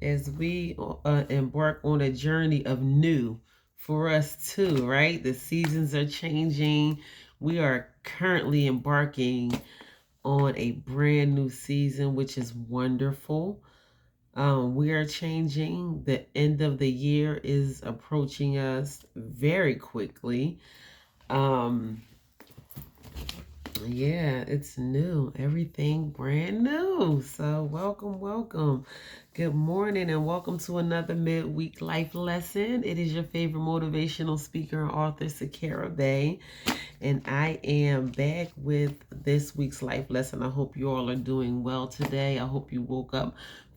as we embark on a journey of new for us too, right? The seasons are changing. We are currently embarking on a brand new season, which is wonderful. We are changing. The end of the year is approaching us very quickly. Um, yeah, it's new. Everything brand new. So, welcome, welcome. Good morning, and welcome to another midweek life lesson. It is your favorite motivational speaker and author, Sakara Bay, and I am back with this week's life lesson. I hope you all are doing well today. I hope you woke up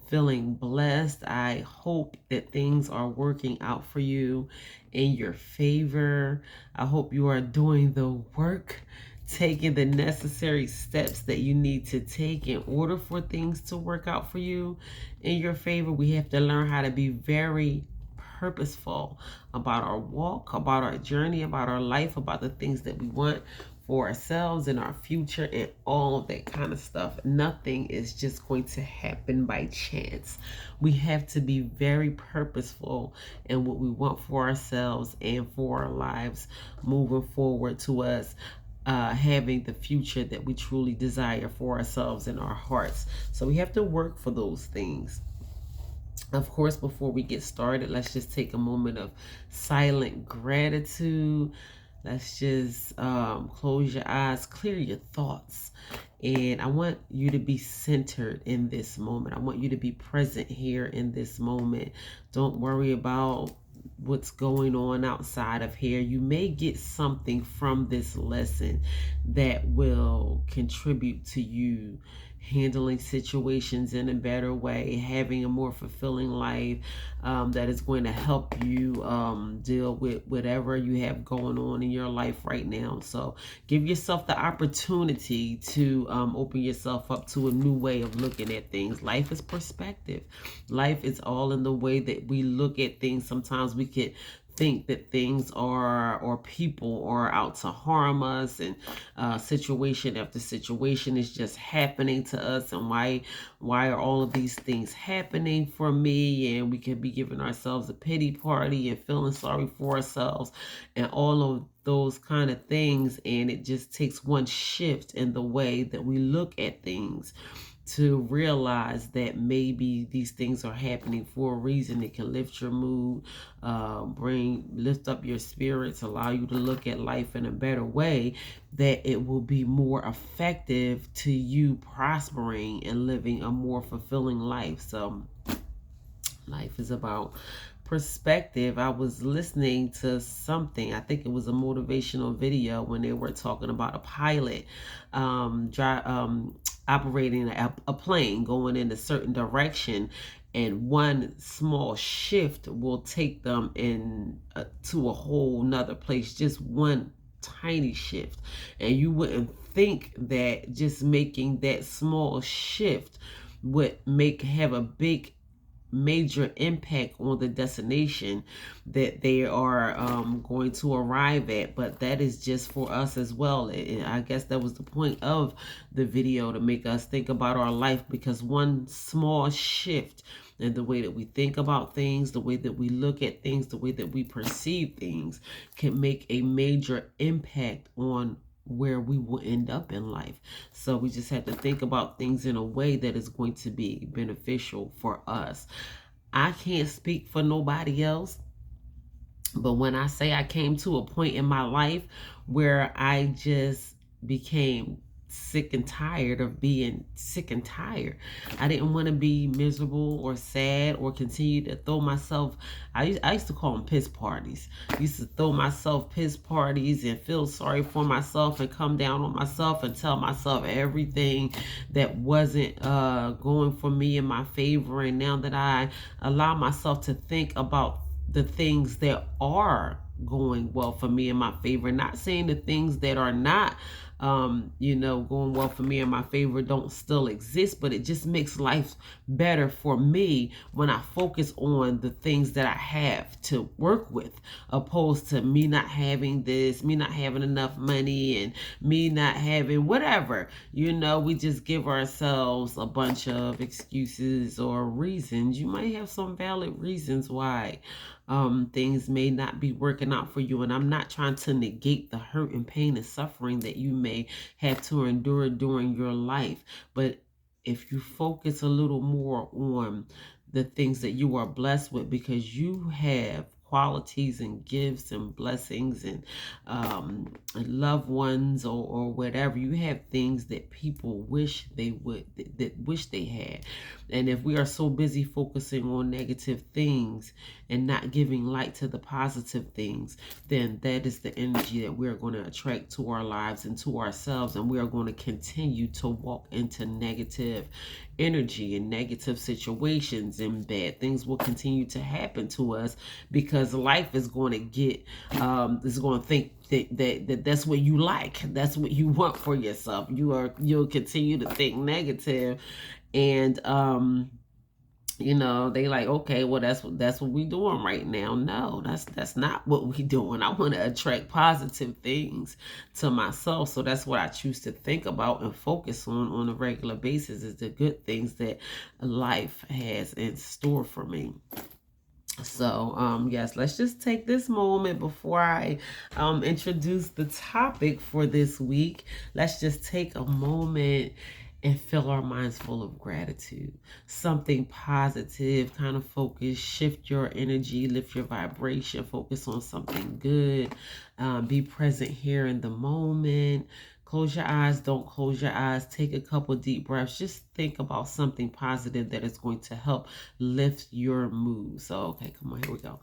feeling blessed. I hope that things are working out for you in your favor. I hope you are doing the work, taking the necessary steps that you need to take in order for things to work out for you in your favor. We have to learn how to be very purposeful about our walk, about our journey, about our life, about the things that we want for ourselves and our future and all of that kind of stuff. Nothing is just going to happen by chance. We have to be very purposeful in what we want for ourselves and for our lives moving forward to us having the future that we truly desire for ourselves and our hearts. So we have to work for those things. Of course, before we get started, let's just take a moment of silent gratitude. Let's just close your eyes, clear your thoughts. And I want you to be centered in this moment. I want you to be present here in this moment. Don't worry about what's going on outside of here. You may get something from this lesson that will contribute to you handling situations in a better way, having a more fulfilling life, that is going to help you deal with whatever you have going on in your life right now. So give yourself the opportunity to open yourself up to a new way of looking at things. Life is perspective. Life is all in the way that we look at things. Sometimes we could think that things are or people are out to harm us, and situation after situation is just happening to us, and why are all of these things happening for me? And we can be giving ourselves a pity party and feeling sorry for ourselves and all of those kind of things. And it just takes one shift in the way that we look at things to realize that maybe these things are happening for a reason. It can lift your mood, lift up your spirits, allow you to look at life in a better way, that it will be more effective to you prospering and living a more fulfilling life. So life is about perspective. I was listening to something, I think it was a motivational video, when they were talking about a pilot operating a plane going in a certain direction, and one small shift will take them in to a whole nother place. Just one tiny shift, and you wouldn't think that just making that small shift would have a big major impact on the destination that they are going to arrive at. But that is just for us as well. And I guess that was the point of the video, to make us think about our life, because one small shift in the way that we think about things, the way that we look at things, the way that we perceive things, can make a major impact on where we will end up in life. So we just have to think about things in a way that is going to be beneficial for us. I can't speak for nobody else, but when I say I came to a point in my life where I just became sick and tired of being sick and tired. I didn't want to be miserable or sad or continue to throw myself. I used to call them piss parties. I used to throw myself piss parties and feel sorry for myself and come down on myself and tell myself everything that wasn't going for me in my favor. And now that I allow myself to think about the things that are going well for me in my favor, not saying the things that are not going well for me and my favor don't still exist, but it just makes life better for me when I focus on the things that I have to work with, opposed to me not having this, me not having enough money, and me not having whatever. We just give ourselves a bunch of excuses or reasons. You might have some valid reasons why things may not be working out for you. And I'm not trying to negate the hurt and pain and suffering that you may have to endure during your life. But if you focus a little more on the things that you are blessed with, because you have qualities and gifts and blessings and loved ones, or whatever, you have things that people wish they would, that wish they had. And if we are so busy focusing on negative things and not giving light to the positive things, then that is the energy that we're going to attract to our lives and to ourselves, and we are going to continue to walk into negative energy and negative situations, and bad things will continue to happen to us, because life is going to get is going to think that's what you like, that's what you want for yourself. You'll continue to think negative, and they like, okay, well, that's what we doing right now. No, that's not what we doing. I want to attract positive things to myself. So that's what I choose to think about and focus on a regular basis, is the good things that life has in store for me. So, yes, let's just take this moment before I introduce the topic for this week. Let's just take a moment and fill our minds full of gratitude. Something positive, kind of focus, shift your energy, lift your vibration, focus on something good. Be present here in the moment. Close your eyes, don't close your eyes. Take a couple deep breaths. Just think about something positive that is going to help lift your mood. So, okay, come on, here we go.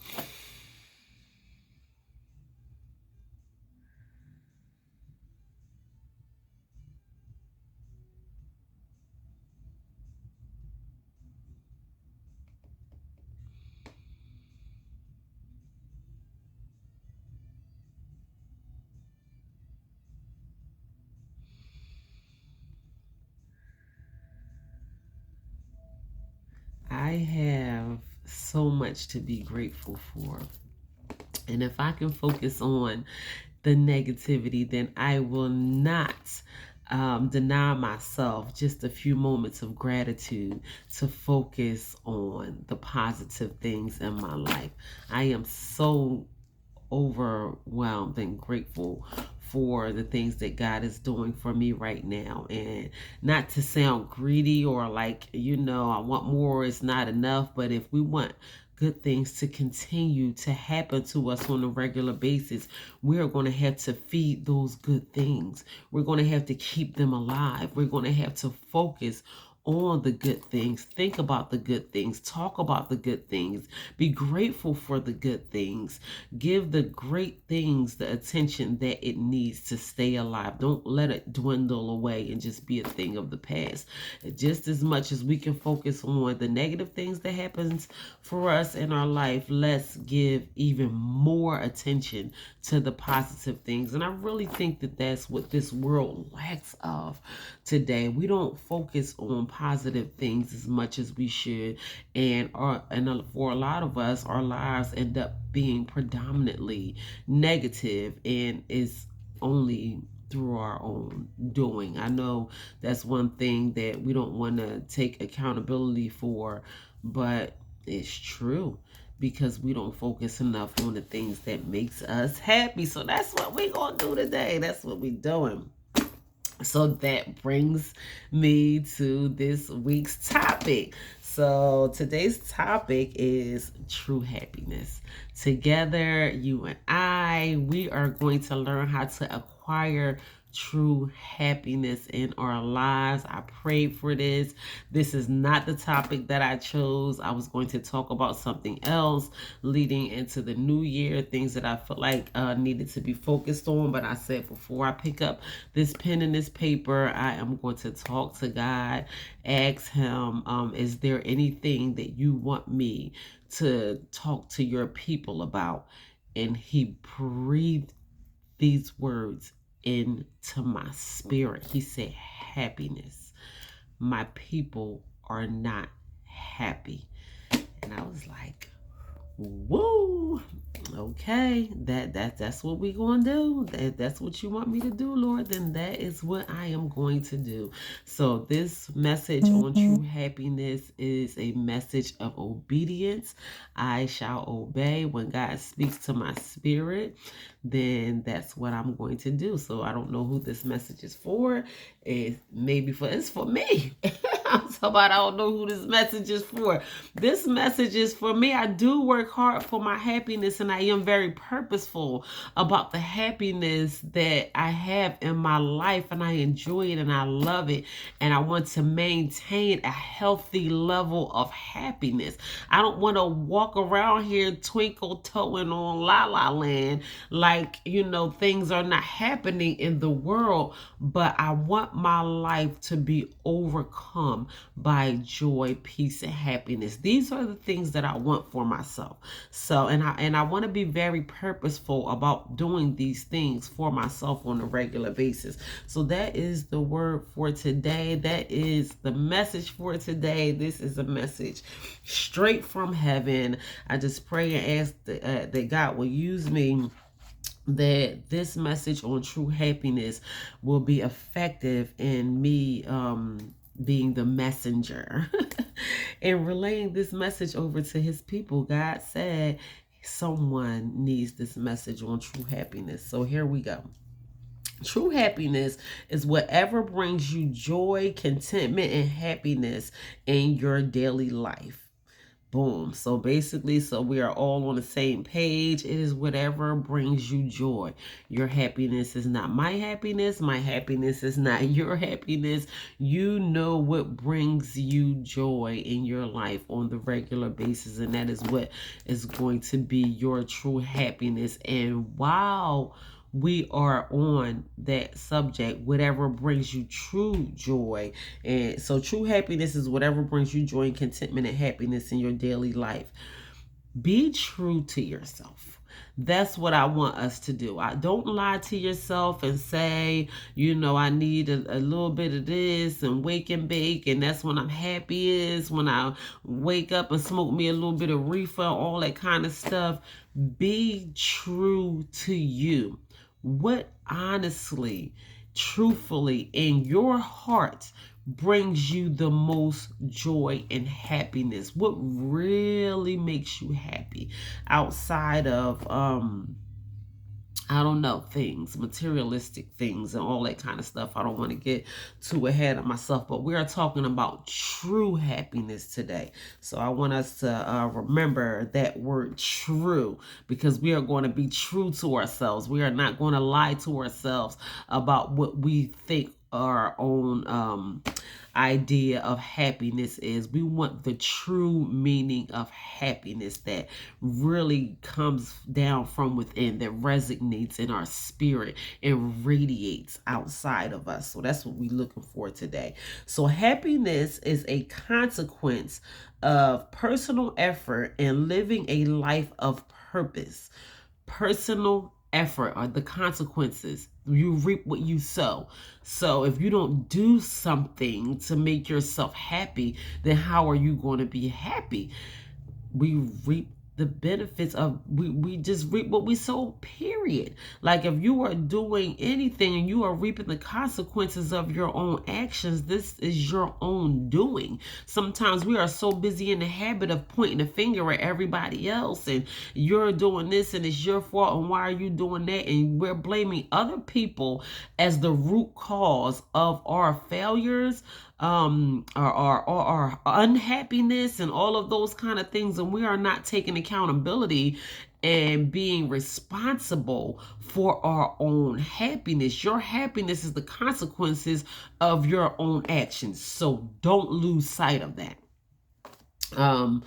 I have so much to be grateful for. And if I can focus on the negativity, then I will not deny myself just a few moments of gratitude to focus on the positive things in my life. I am so overwhelmed and grateful for the things that God is doing for me right now. And not to sound greedy or like, I want more, it's not enough. But if we want good things to continue to happen to us on a regular basis, we are going to have to feed those good things. We're going to have to keep them alive. We're going to have to focus on the good things, think about the good things, talk about the good things, be grateful for the good things, give the great things the attention that it needs to stay alive. Don't let it dwindle away and just be a thing of the past. Just as much as we can focus on the negative things that happens for us in our life, let's give even more attention to the positive things. And I really think that that's what this world lacks of today. We don't focus on positive things as much as we should, and for a lot of us, our lives end up being predominantly negative, and is only through our own doing. I know that's one thing that we don't want to take accountability for, but it's true, because we don't focus enough on the things that makes us happy. So that's what we gonna do today. That's what we doing. So that brings me to this week's topic. So today's topic is true happiness. Together, you and we are going to learn how to acquire true happiness in our lives. I prayed for this. This is not the topic that I chose. I was going to talk about something else leading into the new year, things that I felt like needed to be focused on. But I said, before I pick up this pen and this paper, I am going to talk to God, ask him, is there anything that you want me to talk to your people about? And he breathed these words into my spirit. He said, happiness. My people are not happy. And I was like, whoa, okay, that's what we gonna do. That's what you want me to do, Lord, then that is what I am going to do. So this message on true happiness is a message of obedience. I shall obey. When God speaks to my spirit, then that's what I'm going to do. So I don't know who this message is for. It's for me. I'm talking about, I don't know who this message is for. This message is for me. I do work hard for my happiness, and I am very purposeful about the happiness that I have in my life, and I enjoy it and I love it, and I want to maintain a healthy level of happiness. I don't want to walk around here twinkle toeing on la la land like, things are not happening in the world, but I want my life to be overcome by joy, peace, and happiness. These are the things that I want for myself. So, and I want to be very purposeful about doing these things for myself on a regular basis. So that is the word for today. That is the message for today. This is a message straight from heaven. I just pray and ask that God will use me, that this message on true happiness will be effective in me being the messenger and relaying this message over to his people. God said someone needs this message on true happiness. So here we go. True happiness is whatever brings you joy, contentment, and happiness in your daily life. Boom. So basically, we are all on the same page. It is whatever brings you joy. Your happiness is not my happiness. My happiness is not your happiness. You know what brings you joy in your life on the regular basis, and that is what is going to be your true happiness. And wow, we are on that subject, whatever brings you true joy. And so true happiness is whatever brings you joy and contentment and happiness in your daily life. Be true to yourself. That's what I want us to do. I don't lie to yourself and say, I need a little bit of this and wake and bake, and that's when I'm happy, is when I wake up and smoke me a little bit of reefer, all that kind of stuff. Be true to you. What honestly, truthfully, in your heart brings you the most joy and happiness? What really makes you happy outside of things, materialistic things and all that kind of stuff? I don't want to get too ahead of myself, but we are talking about true happiness today. So I want us to remember that word true, because we are going to be true to ourselves. We are not going to lie to ourselves about what we think our own idea of happiness is. We want the true meaning of happiness that really comes down from within, that resonates in our spirit and radiates outside of us. So that's what we're looking for today. So happiness is a consequence of personal effort and living a life of purpose. Personal effort are the consequences. You reap what you sow. So if you don't do something to make yourself happy, then how are you going to be happy? We reap the benefits of, we just reap what we sow, period. Like if you are doing anything and you are reaping the consequences of your own actions, this is your own doing. Sometimes we are so busy in the habit of pointing a finger at everybody else, and you're doing this and it's your fault, and why are you doing that? And we're blaming other people as the root cause of our failures, our unhappiness, and all of those kind of things. And we are not taking accountability and being responsible for our own happiness. Your happiness is the consequences of your own actions. So don't lose sight of that. And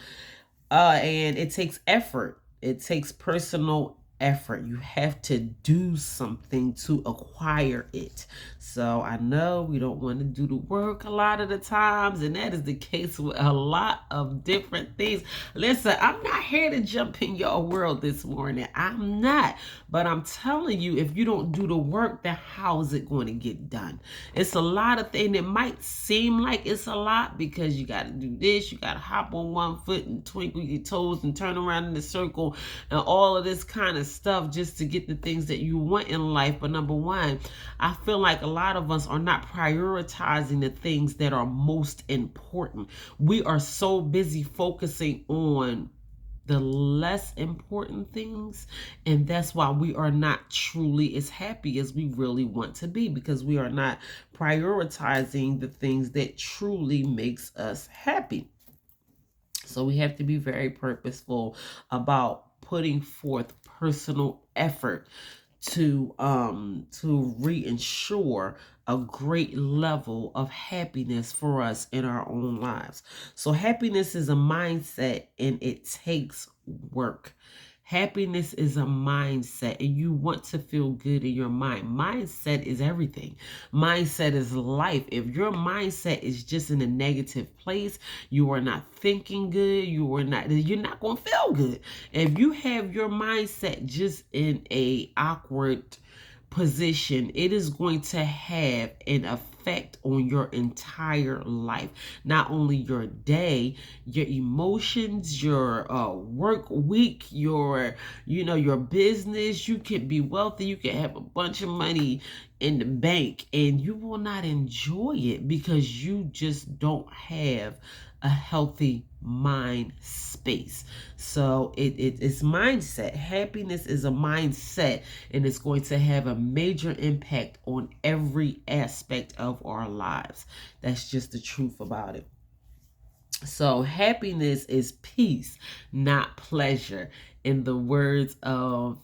it takes effort. It takes personal effort. You have to do something to acquire it. So I know we don't want to do the work a lot of the times, and that is the case with a lot of different things. Listen, I'm not here to jump in your world this morning. I'm not. But I'm telling you, if you don't do the work, then how is it going to get done? It's a lot of things. It might seem like it's a lot because you got to do this, you got to hop on one foot and twinkle your toes and turn around in a circle and all of this kind of stuff just to get the things that you want in life. But number one, I feel like a lot of us are not prioritizing the things that are most important. We are so busy focusing on the less important things, and that's why we are not truly as happy as we really want to be, because we are not prioritizing the things that truly makes us happy. So we have to be very purposeful about putting forth personal effort to reinsure a great level of happiness for us in our own lives. So happiness is a mindset, and it takes work. Happiness is a mindset, and you want to feel good in your mind. Mindset is everything. Mindset is life. If your mindset is just in a negative place, you are not thinking good, you're not going to feel good. If you have your mindset just in a awkward position, it is going to have an effect on your entire life. Not only your day, your emotions, your work week, your business. You can be wealthy, you can have a bunch of money in the bank, and you will not enjoy it because you just don't have a healthy mind space. So it's mindset. Happiness is a mindset, and it's going to have a major impact on every aspect of our lives. That's just the truth about it. So happiness is peace, not pleasure, in the words of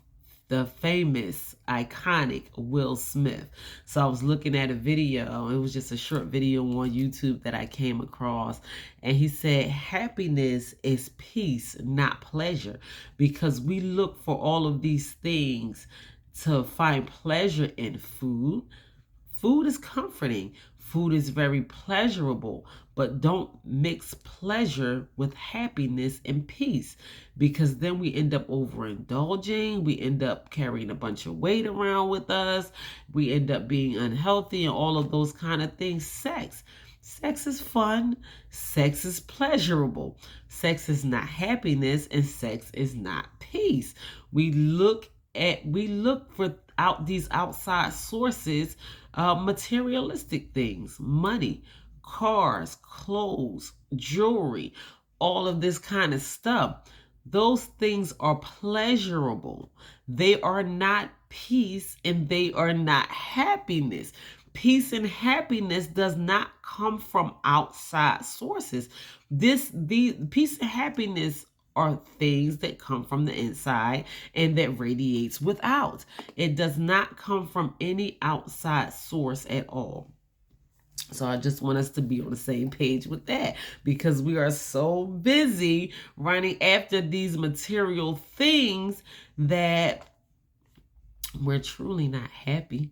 the famous, iconic Will Smith. So I was looking at a video. It was just a short video on YouTube that I came across. And he said, happiness is peace, not pleasure. Because we look for all of these things to find pleasure in food. Food is comforting. Food is very pleasurable, but don't mix pleasure with happiness and peace, because then we end up overindulging. We end up carrying a bunch of weight around with us. We end up being unhealthy and all of those kind of things. Sex is fun. Sex is pleasurable. Sex is not happiness, and sex is not peace. We look for these outside sources, materialistic things, money, cars, clothes, jewelry, all of this kind of stuff. Those things are pleasurable. They are not peace, and they are not happiness. Peace and happiness does not come from outside sources. The peace and happiness are things that come from the inside and that radiates without. It does not come from any outside source at all. So I just want us to be on the same page with that, because we are so busy running after these material things that we're truly not happy.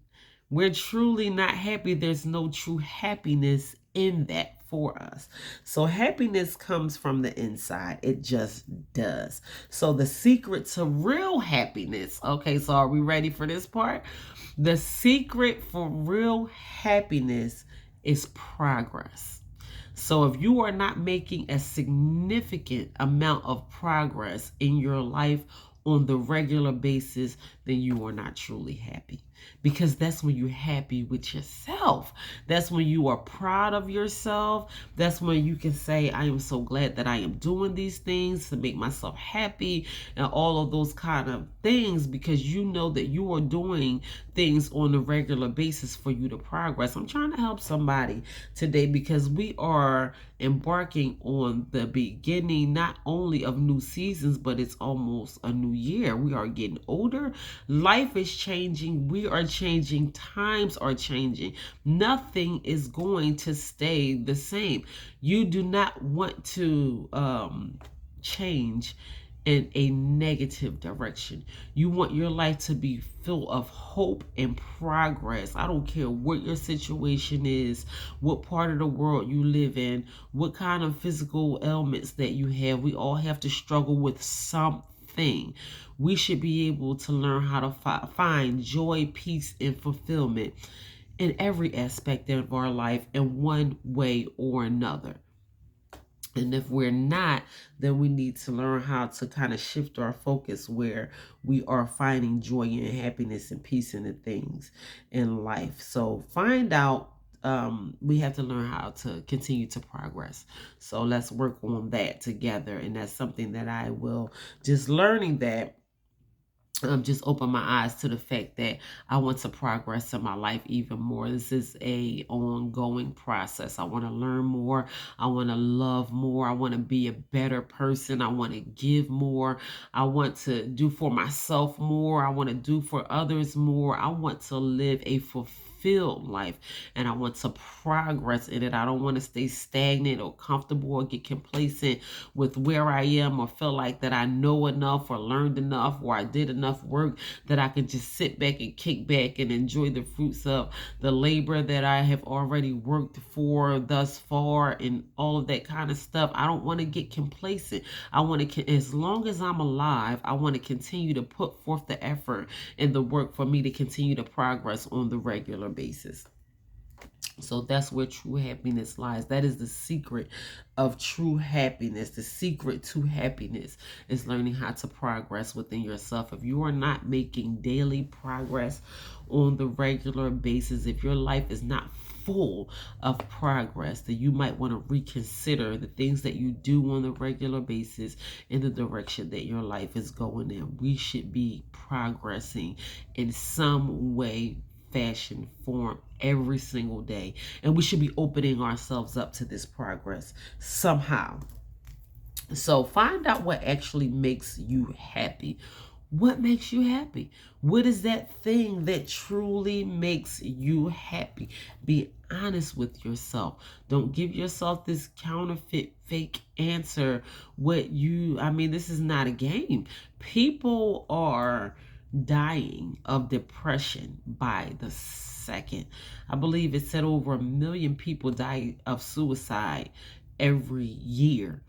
We're truly not happy. There's no true happiness in that for us. So happiness comes from the inside. It just does. So the secret to real happiness. Okay, so are we ready for this part? The secret for real happiness is progress. So if you are not making a significant amount of progress in your life on the regular basis, then you are not truly happy. Because that's when you're happy with yourself. That's when you are proud of yourself. That's when you can say, I am so glad that I am doing these things to make myself happy, and all of those kind of things, because you know that you are doing things on a regular basis for you to progress. I'm trying to help somebody today, because we are embarking on the beginning not only of new seasons, but it's almost a new year. We are getting older. Life is changing. We are changing. Times are changing. Nothing is going to stay the same. You do not want to change in a negative direction. You want your life to be full of hope and progress. I don't care what your situation is, what part of the world you live in, what kind of physical ailments that you have. We all have to struggle with something. We should be able to learn how to find joy, peace, and fulfillment in every aspect of our life in one way or another. And if we're not, then we need to learn how to kind of shift our focus where we are finding joy and happiness and peace in the things in life. So find out, we have to learn how to continue to progress. So let's work on that together. And that's something that I will just learning that just open my eyes to the fact that I want to progress in my life even more. This is a ongoing process. I want to learn more. I want to love more. I want to be a better person. I want to give more. I want to do for myself more. I want to do for others more. I want to live a fulfilled life, and I want to progress in it. I don't want to stay stagnant or comfortable or get complacent with where I am, or feel like that I know enough or learned enough or I did enough work that I can just sit back and kick back and enjoy the fruits of the labor that I have already worked for thus far and all of that kind of stuff. I don't want to get complacent. I want to, as long as I'm alive, I want to continue to put forth the effort and the work for me to continue to progress on the regular basis. So that's where true happiness lies. That is the secret of true happiness. The secret to happiness is learning how to progress within yourself. If you are not making daily progress on the regular basis, if your life is not full of progress, then you might want to reconsider the things that you do on a regular basis in the direction that your life is going in. We should be progressing in some way, fashion, form every single day, and we should be opening ourselves up to this progress somehow. So find out what actually makes you happy. What makes you happy? What is that thing that truly makes you happy? Be honest with yourself. Don't give yourself this counterfeit fake answer. This is not a game. People are dying of depression by the second. I believe it said over 1 million people die of suicide every year.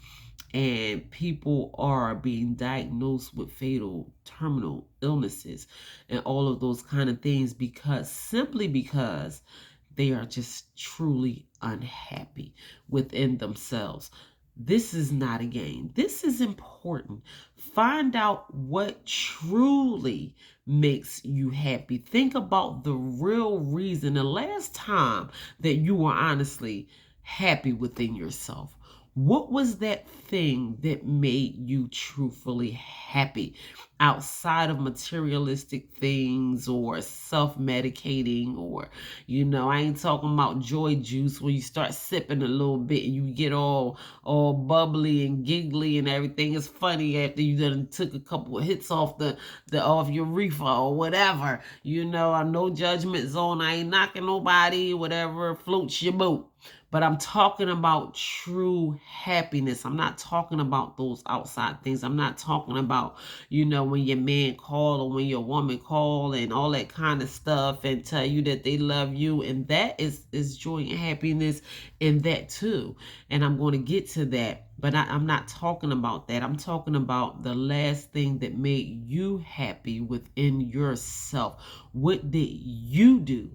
And people are being diagnosed with fatal terminal illnesses and all of those kind of things simply because they are just truly unhappy within themselves. This is not a game. This is important. Find out what truly makes you happy. Think about the real reason, the last time that you were honestly happy within yourself. What was that thing that made you truthfully happy outside of materialistic things or self-medicating, or, I ain't talking about joy juice when you start sipping a little bit and you get all bubbly and giggly and everything is funny after you done took a couple of hits off off your reefer or whatever. I'm no judgment zone. I ain't knocking nobody, whatever floats your boat. But I'm talking about true happiness. I'm not talking about those outside things. I'm not talking about, when your man call or when your woman call and all that kind of stuff and tell you that they love you. And that is joy and happiness in that too. And I'm going to get to that. But I'm not talking about that. I'm talking about the last thing that made you happy within yourself. What did you do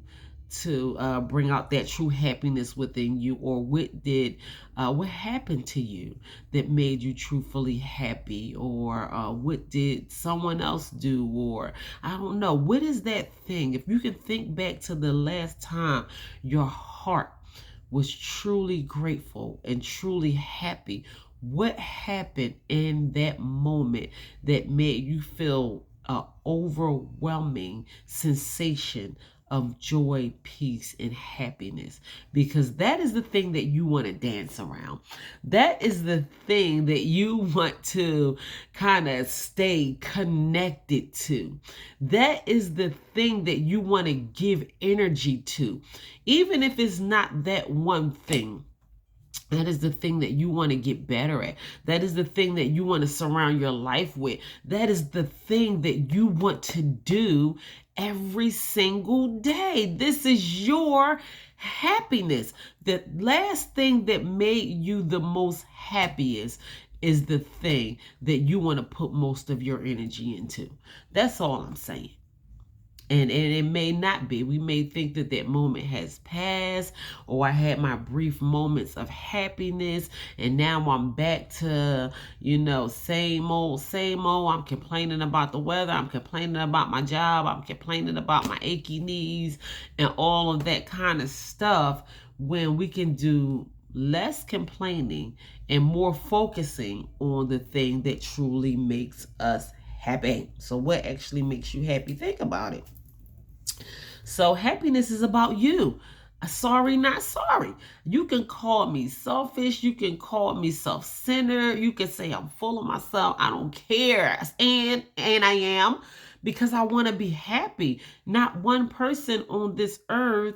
to bring out that true happiness within you? Or what happened to you that made you truthfully happy? Or what did someone else do? Or I don't know, what is that thing? If you can think back to the last time your heart was truly grateful and truly happy, what happened in that moment that made you feel an overwhelming sensation of joy, peace, and happiness? Because that is the thing that you want to dance around. That is the thing that you want to kind of stay connected to. That is the thing that you want to give energy to. Even if it's not that one thing, That is the thing that you want to get better at. That is the thing that you want to surround your life with. That is the thing that you want to do every single day. This is your happiness. The last thing that made you the most happiest is the thing that you want to put most of your energy into. That's all I'm saying. And it may not be. We may think that that moment has passed, or I had my brief moments of happiness, and now I'm back to, same old, same old. I'm complaining about the weather. I'm complaining about my job. I'm complaining about my achy knees and all of that kind of stuff, when we can do less complaining and more focusing on the thing that truly makes us happy. So what actually makes you happy? Think about it. So happiness is about you. Sorry, not sorry. You can call me selfish. You can call me self-centered. You can say I'm full of myself. I don't care. And I am, because I want to be happy. Not one person on this earth.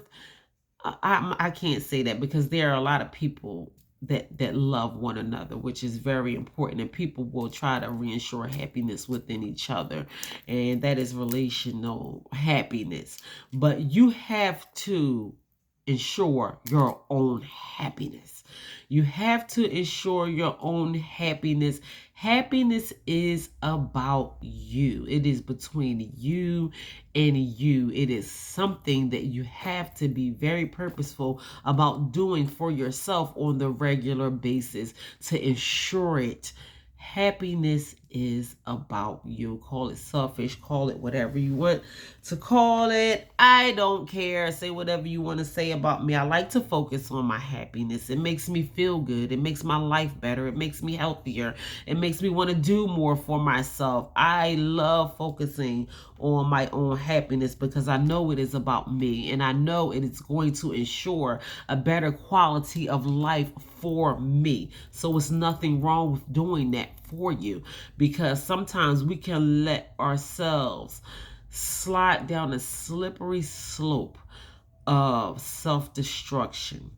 I can't say that, because there are a lot of people that love one another, which is very important, and people will try to reinsure happiness within each other, and that is relational happiness. But you have to ensure your own happiness. You have to ensure your own happiness. Happiness is about you. It is between you and you. It is something that you have to be very purposeful about doing for yourself on the regular basis to ensure it. Happiness is about you. Call it selfish, call it whatever you want to call it. I don't care. Say whatever you want to say about me. I like to focus on my happiness. It makes me feel good. It makes my life better. It makes me healthier. It makes me want to do more for myself. I love focusing on my own happiness, because I know it is about me, and I know it is going to ensure a better quality of life for me. So it's nothing wrong with doing that for you, because sometimes we can let ourselves slide down a slippery slope of self-destruction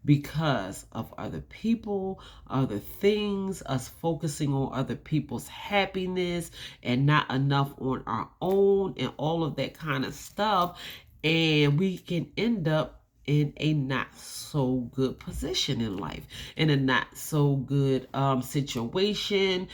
because of other people, other things, us focusing on other people's happiness and not enough on our own, and all of that kind of stuff. And we can end up in a not so good position in life, in a not so good situation.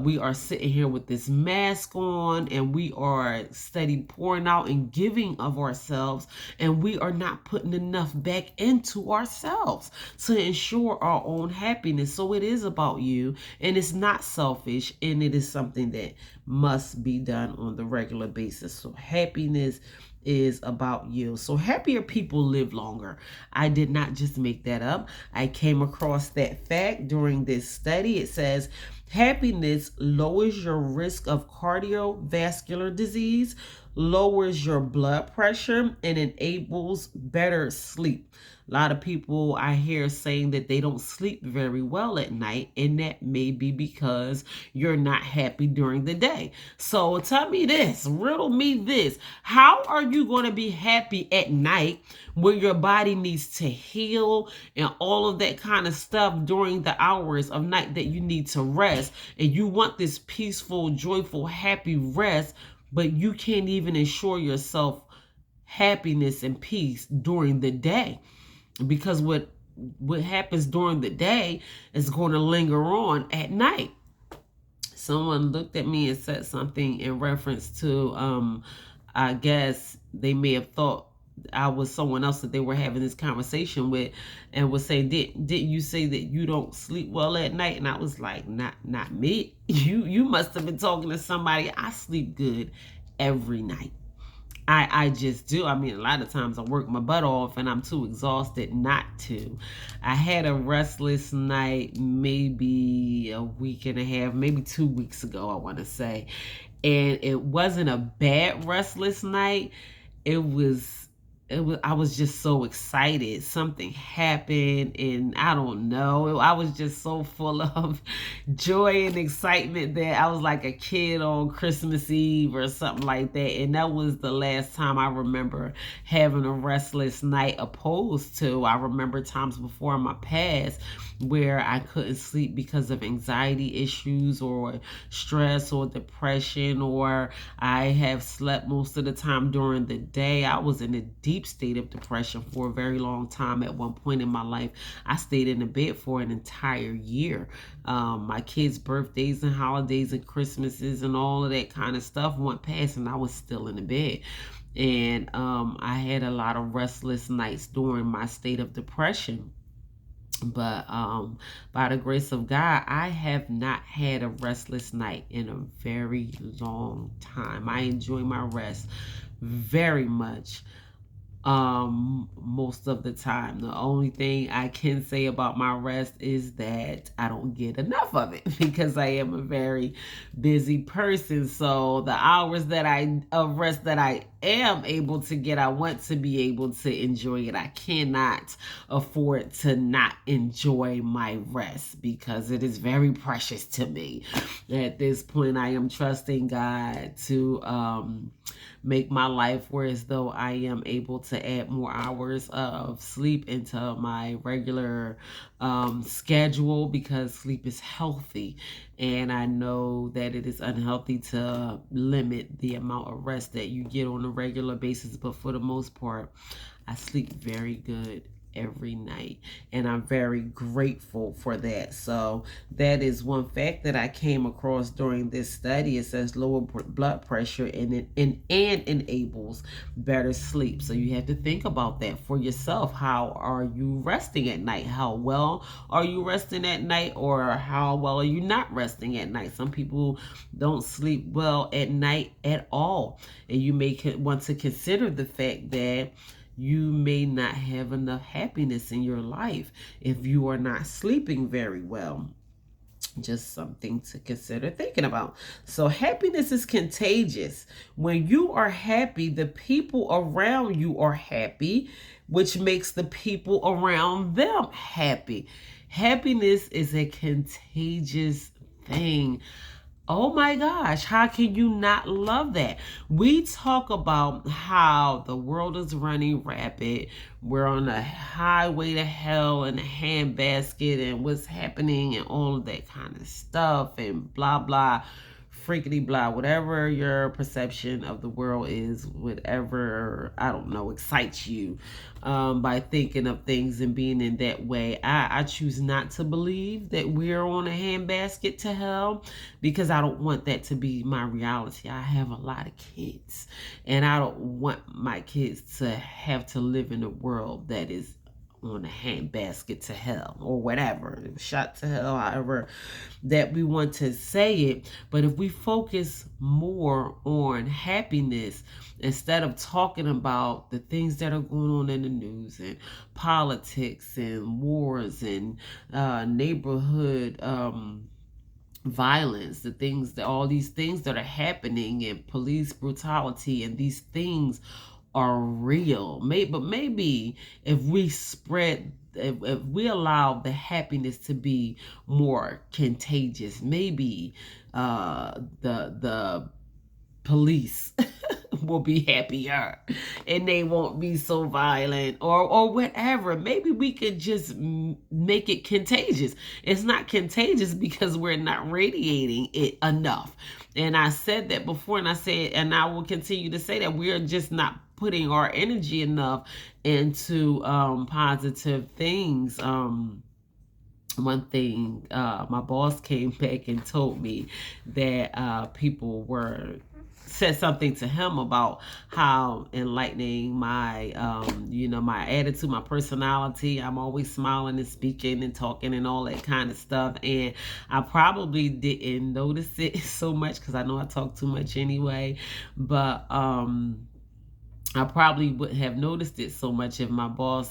We are sitting here with this mask on, and we are steady pouring out and giving of ourselves, and we are not putting enough back into ourselves to ensure our own happiness. So it is about you, and it's not selfish, and it is something that must be done on the regular basis. So happiness is about you. So happier people live longer. I did not just make that up. I came across that fact during this study. It says happiness lowers your risk of cardiovascular disease, lowers your blood pressure, and enables better sleep. A lot of people I hear saying that they don't sleep very well at night, and that may be because you're not happy during the day. So tell me this, riddle me this. How are you going to be happy at night when your body needs to heal and all of that kind of stuff during the hours of night that you need to rest, and you want this peaceful, joyful, happy rest, but you can't even ensure yourself happiness and peace during the day? Because what happens during the day is going to linger on at night. Someone looked at me and said something in reference to I guess they may have thought I was someone else that they were having this conversation with, and was saying, didn't you say that you don't sleep well at night? And I was like, not me. You must have been talking to somebody. I sleep good every night. I just do. I mean, a lot of times I work my butt off and I'm too exhausted not to. I had a restless night maybe a week and a half, maybe 2 weeks ago, I want to say. And it wasn't a bad restless night. It was I was just so excited. Something happened, and I don't know. I was just so full of joy and excitement that I was like a kid on Christmas Eve or something like that. And that was the last time I remember having a restless night, opposed to I remember times before in my past where I couldn't sleep because of anxiety issues or stress or depression, or I have slept most of the time during the day. I was in a deep state of depression for a very long time. At one point in my life, I stayed in the bed for an entire year. My kids' birthdays and holidays and Christmases and all of that kind of stuff went past, and I was still in the bed. And I had a lot of restless nights during my state of depression. But by the grace of God, I have not had a restless night in a very long time. I enjoy my rest very much, most of the time. The only thing I can say about my rest is that I don't get enough of it because I am a very busy person. So the hours that of rest that I am able to get, I want to be able to enjoy it. I cannot afford to not enjoy my rest because it is very precious to me. At this point, I am trusting God to make my life where as though I am able to add more hours of sleep into my regular schedule, because sleep is healthy. And I know that it is unhealthy to limit the amount of rest that you get on a regular basis. But for the most part, I sleep very good every night, and I'm very grateful for that. So that is one fact that I came across during this study. It says lower blood pressure and enables better sleep. So you have to think about that for yourself. How are you resting at night? How well are you resting at night, or how well are you not resting at night? Some people don't sleep well at night at all, and you may want to consider the fact that you may not have enough happiness in your life if you are not sleeping very well. Just something to consider thinking about. So happiness is contagious. When you are happy, the people around you are happy, which makes the people around them happy. Happiness is a contagious thing. Oh my gosh, how can you not love that? We talk about how the world is running rapid. We're on a highway to hell in a handbasket, and what's happening and all of that kind of stuff and blah, blah, freakity blah, whatever your perception of the world is, whatever, I don't know, excites you by thinking of things and being in that way. I choose not to believe that we're on a handbasket to hell, because I don't want that to be my reality. I have a lot of kids, and I don't want my kids to have to live in a world that is on a handbasket to hell, or whatever, shot to hell, however that we want to say it. But if we focus more on happiness instead of talking about the things that are going on in the news and politics and wars and neighborhood violence, the things that all these things that are happening, and police brutality, and these things are real. But maybe if we if we allow the happiness to be more contagious, maybe the police will be happier and they won't be so violent, or whatever. Maybe we could just make it contagious. It's not contagious because we're not radiating it enough. And I said that before, and I said, and I will continue to say that we're just not putting our energy enough into positive things. One thing, my boss came back and told me that people said something to him about how enlightening my my attitude, my personality. I'm always smiling and speaking and talking and all that kind of stuff, and I probably didn't notice it so much because I know I talk too much anyway. But I probably wouldn't have noticed it so much if my boss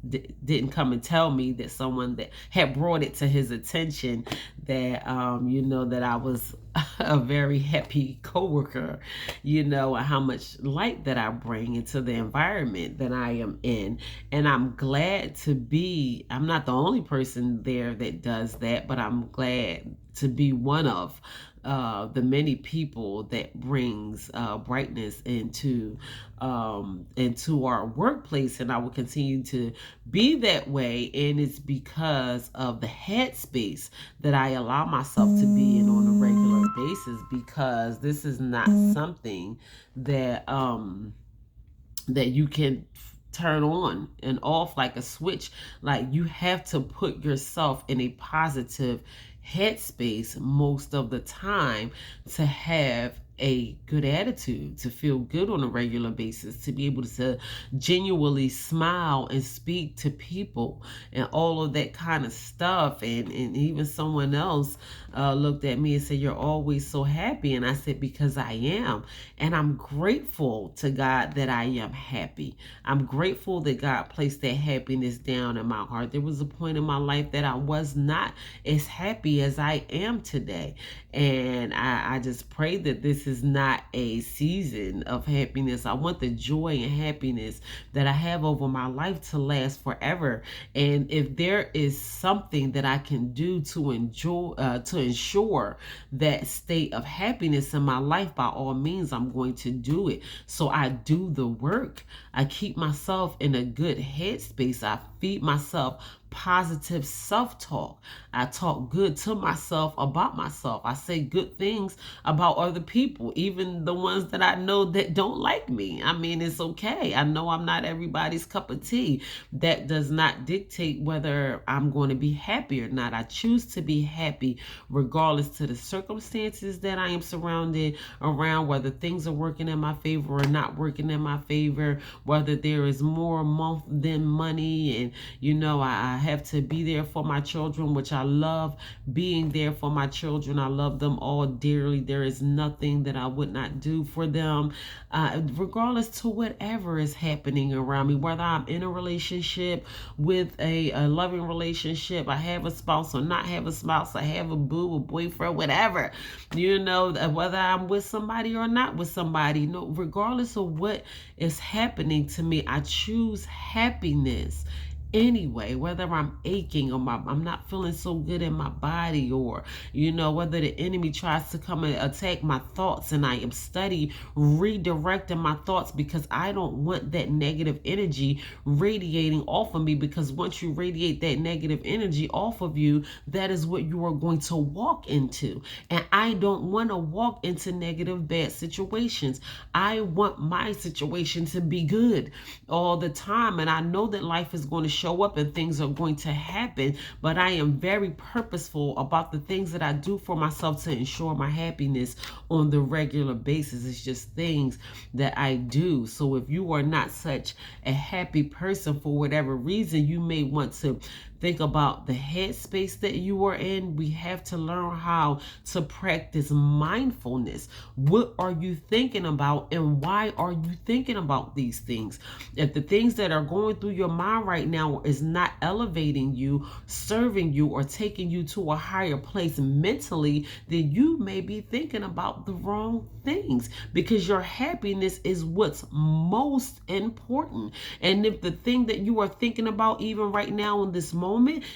didn't come and tell me that someone that had brought it to his attention that, that I was a very happy coworker, and how much light that I bring into the environment that I am in. And I'm glad I'm not the only person there that does that, but I'm glad to be one of the many people that brings brightness into our workplace, and I will continue to be that way. And it's because of the headspace that I allow myself to be in on a regular basis, because this is not something that that you can turn on and off like a switch. Like, you have to put yourself in a positive headspace most of the time to have a good attitude, to feel good on a regular basis, to be able to genuinely smile and speak to people and all of that kind of stuff. And even someone else looked at me and said, "You're always so happy." And I said, "Because I am. And I'm grateful to God that I am happy. I'm grateful that God placed that happiness down in my heart. There was a point in my life that I was not as happy as I am today. And I just pray that this is not a season of happiness. I want the joy and happiness that I have over my life to last forever. And if there is something that I can do to ensure that state of happiness in my life, by all means, I'm going to do it. So I do the work. I keep myself in a good headspace. I feed myself positive self-talk. I talk good to myself about myself. I say good things about other people, even the ones that I know that don't like me. I mean, it's okay. I know I'm not everybody's cup of tea. That does not dictate whether I'm going to be happy or not. I choose to be happy regardless to the circumstances that I am surrounded around, whether things are working in my favor or not working in my favor, whether there is more month than money. And I have to be there for my children, which I love being there for my children. I love them all dearly. There is nothing that I would not do for them, regardless to whatever is happening around me, whether I'm in a relationship with a loving relationship, I have a spouse or not have a spouse, I have a boo, a boyfriend, whatever, whether I'm with somebody or not with somebody, regardless of what is happening to me, I choose happiness anyway, whether I'm aching or I'm not feeling so good in my body, or whether the enemy tries to come and attack my thoughts, and I am study redirecting my thoughts, because I don't want that negative energy radiating off of me, because once you radiate that negative energy off of you, that is what you are going to walk into. And I don't want to walk into negative, bad situations. I want my situation to be good all the time. And I know that life is going to show up and things are going to happen, but I am very purposeful about the things that I do for myself to ensure my happiness on the regular basis. It's just things that I do. So if you are not such a happy person for whatever reason, you may want to think about the headspace that you are in. We have to learn how to practice mindfulness. What are you thinking about, and why are you thinking about these things? If the things that are going through your mind right now is not elevating you, serving you, or taking you to a higher place mentally, then you may be thinking about the wrong things, because your happiness is what's most important. And if the thing that you are thinking about even right now in this moment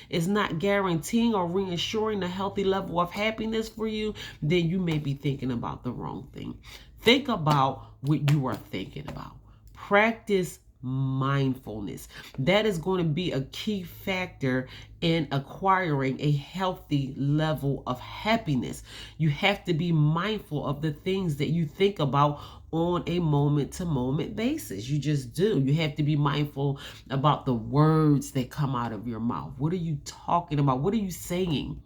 is not guaranteeing or reassuring a healthy level of happiness for you, then you may be thinking about the wrong thing. Think about what you are thinking about. Practice mindfulness. That is going to be a key factor in acquiring a healthy level of happiness. You have to be mindful of the things that you think about on a moment-to-moment basis. You just do. You have to be mindful about the words that come out of your mouth. What are you talking about? What are you saying?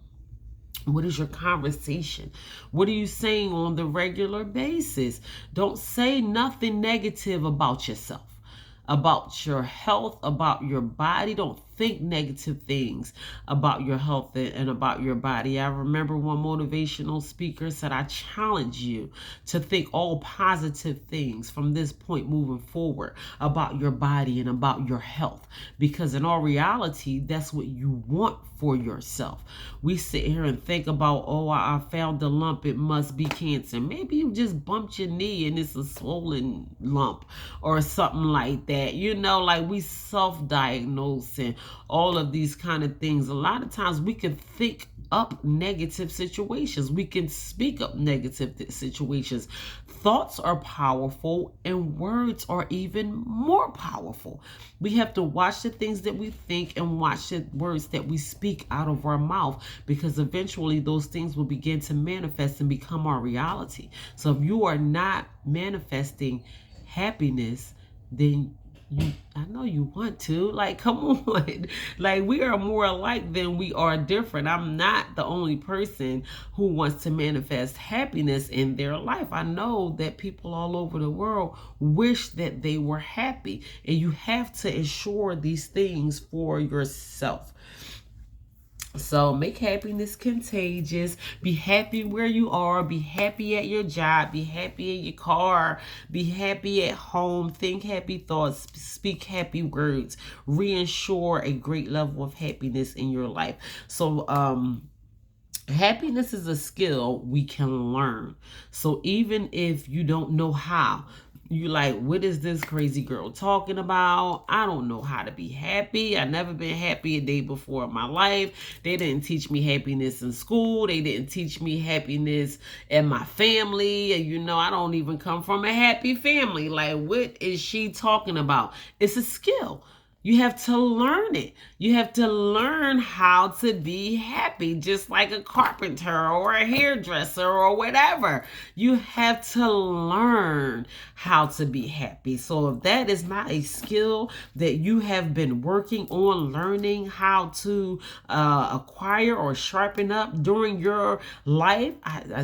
What is your conversation? What are you saying on the regular basis? Don't say nothing negative about yourself, about your health, about your body. Don't think negative things about your health and about your body. I remember one motivational speaker said, I challenge you to think all positive things from this point moving forward about your body and about your health, because in all reality, that's what you want for yourself. We sit here and think about, oh, I found a lump, it must be cancer. Maybe you just bumped your knee and it's a swollen lump or something like that. You know, like we self-diagnose and all of these kind of things. A lot of times we can think up negative situations. We can speak up negative situations. Thoughts are powerful and words are even more powerful. We have to watch the things that we think and watch the words that we speak out of our mouth, because eventually those things will begin to manifest and become our reality. So if you are not manifesting happiness, then I know you want to. Like, come on. Like, we are more alike than we are different. I'm not the only person who wants to manifest happiness in their life. I know that people all over the world wish that they were happy, and you have to ensure these things for yourself. So make happiness contagious. Be happy where you are. Be happy at your job. Be happy in your car. Be happy at home. Think happy thoughts. Speak happy words. Reinsure a great level of happiness in your life. So, happiness is a skill we can learn. So even if you don't know how, you like, what is this crazy girl talking about? I don't know how to be happy. I never been happy a day before in my life. They didn't teach me happiness in school. They didn't teach me happiness in my family. And you know, I don't even come from a happy family. Like, what is she talking about? It's a skill. You have to learn it. You have to learn how to be happy, just like a carpenter or a hairdresser or whatever. You have to learn how to be happy. So if that is not a skill that you have been working on learning how to acquire or sharpen up during your life,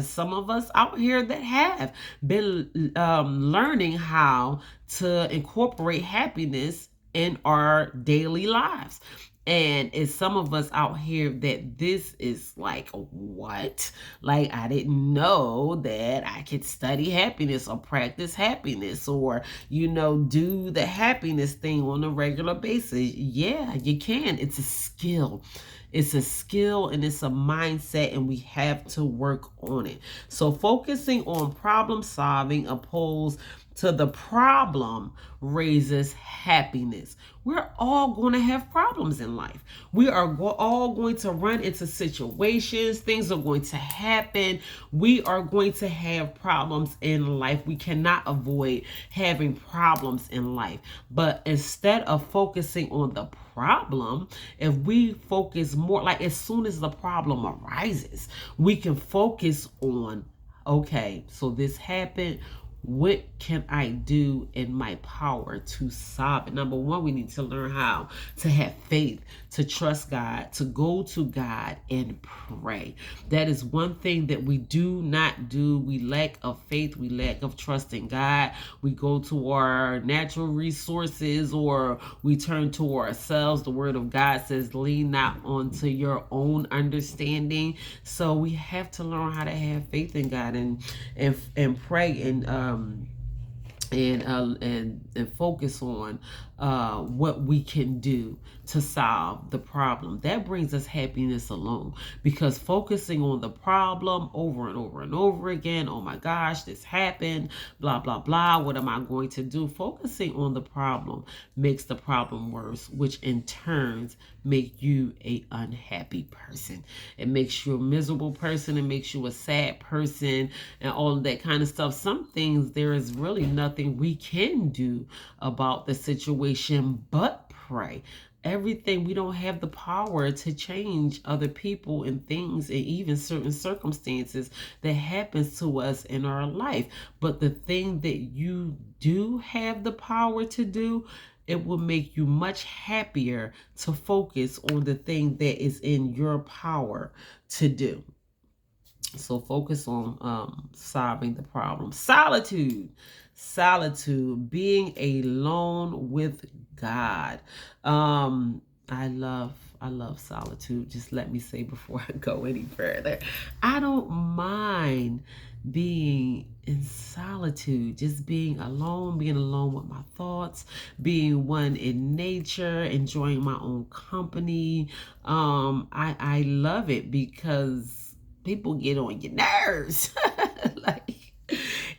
some of us out here that have been learning how to incorporate happiness in our daily lives. And it's some of us out here that this is like, what? Like, I didn't know that I could study happiness or practice happiness or, you know, do the happiness thing on a regular basis. Yeah, you can. It's a skill. It's a skill and it's a mindset, and we have to work on it. So focusing on problem solving opposed to the problem raises happiness. We're all going to have problems in life. We are all going to run into situations. Things are going to happen. We are going to have problems in life. We cannot avoid having problems in life. But instead of focusing on the problem, if we focus more, like as soon as the problem arises, we can focus on, okay, so this happened. What can I do in my power to solve it? Number one, we need to learn how to have faith, to trust God, to go to God and pray. That is one thing that we do not do. We lack of faith. We lack of trust in God. We go to our natural resources or we turn to ourselves. The word of God says, lean not onto your own understanding. So we have to learn how to have faith in God and pray and focus on what we can do to solve the problem. That brings us happiness alone, because focusing on the problem over and over and over again, oh my gosh, this happened, blah, blah, blah, what am I going to do? Focusing on the problem makes the problem worse, which in turns make you a unhappy person. It makes you a miserable person. It makes you a sad person and all of that kind of stuff. Some things there is really nothing we can do about the situation but pray. Everything, we don't have the power to change other people and things and even certain circumstances that happens to us in our life. But the thing that you do have the power to do, it will make you much happier to focus on the thing that is in your power to do. So focus on solving the problem. Solitude, being alone with God. I love solitude. Just let me say before I go any further, I don't mind being in solitude, just being alone with my thoughts, being one in nature, enjoying my own company. I love it because people get on your nerves. Like,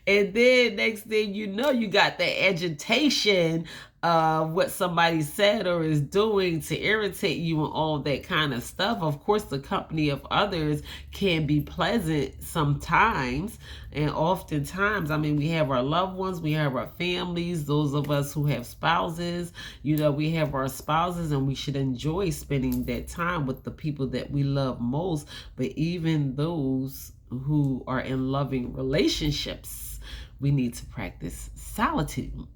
and then next thing you know, you got the agitation of what somebody said or is doing to irritate you and all that kind of stuff. Of course, the company of others can be pleasant sometimes. And oftentimes, I mean, we have our loved ones, we have our families, those of us who have spouses, we have our spouses, and we should enjoy spending that time with the people that we love most. But even those who are in loving relationships, we need to practice solitude,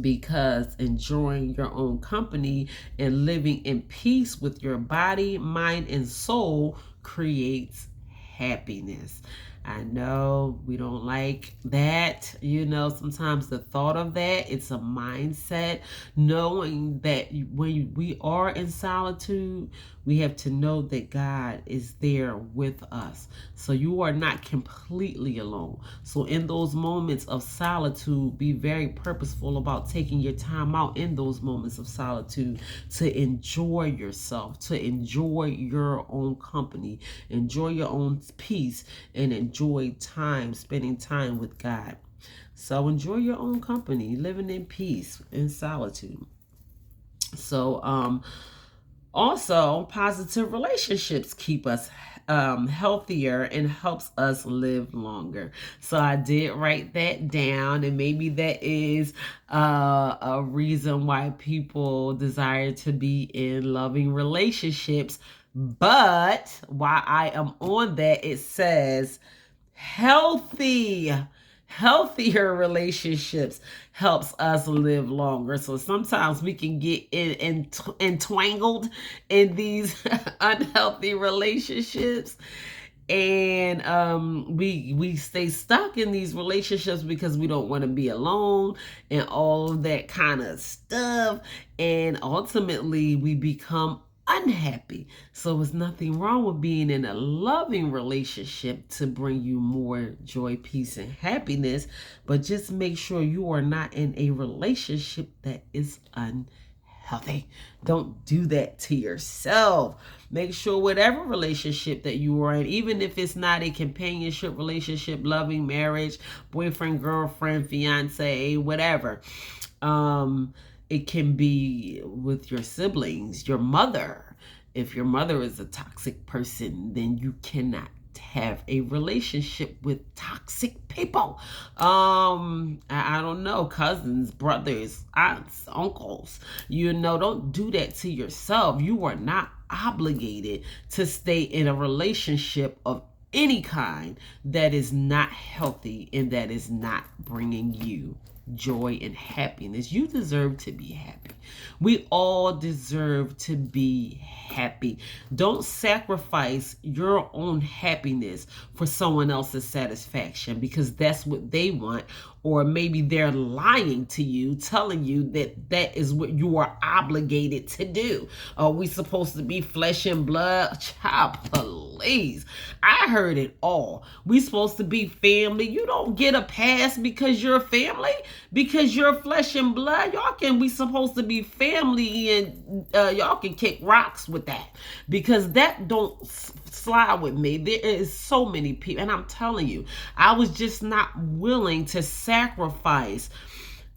because enjoying your own company and living in peace with your body, mind, and soul creates happipiness. I know we don't like that. Sometimes the thought of that, it's a mindset. Knowing that when we are in solitude, we have to know that God is there with us. So you are not completely alone. So in those moments of solitude, be very purposeful about taking your time out in those moments of solitude to enjoy yourself, to enjoy your own company, enjoy your own peace, and enjoy spending time with God. So enjoy your own company, living in peace, in solitude. So, also, positive relationships keep us healthier and helps us live longer. So I did write that down, and maybe that is a reason why people desire to be in loving relationships. But while I am on that, it says healthier relationships helps us live longer. So sometimes we can get entangled in these unhealthy relationships, and we stay stuck in these relationships because we don't want to be alone and all of that kind of stuff, and ultimately we become unhappy. So there's nothing wrong with being in a loving relationship to bring you more joy, peace, and happiness, but just make sure you are not in a relationship that is unhealthy. Don't do that to yourself. Make sure whatever relationship that you are in, even if it's not a companionship relationship, loving marriage, boyfriend, girlfriend, fiance, whatever, it can be with your siblings, your mother. If your mother is a toxic person, then you cannot have a relationship with toxic people. I don't know, cousins, brothers, aunts, uncles. Don't do that to yourself. You are not obligated to stay in a relationship of any kind that is not healthy and that is not bringing you joy and happiness. You deserve to be happy. We all deserve to be happy. Don't sacrifice your own happiness for someone else's satisfaction, because that's what they want, or maybe they're lying to you, telling you that that is what you are obligated to do. Are we supposed to be flesh and blood? Child, please. I heard it all. We supposed to be family. You don't get a pass because you're family, because you're flesh and blood. We supposed to be family, and y'all can kick rocks with that, because that don't slide with me. There is so many people, and I'm telling you, I was just not willing to sacrifice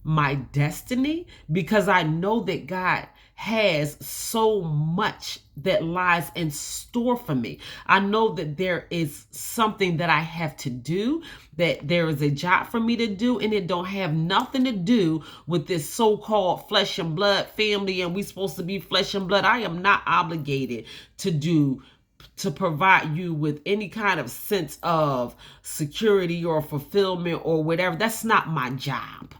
my destiny, because I know that God has so much that lies in store for me. I know that there is something that I have to do, that there is a job for me to do, and it don't have nothing to do with this so-called flesh and blood family, and we supposed to be flesh and blood. I am not obligated to provide you with any kind of sense of security or fulfillment or whatever. That's not my job.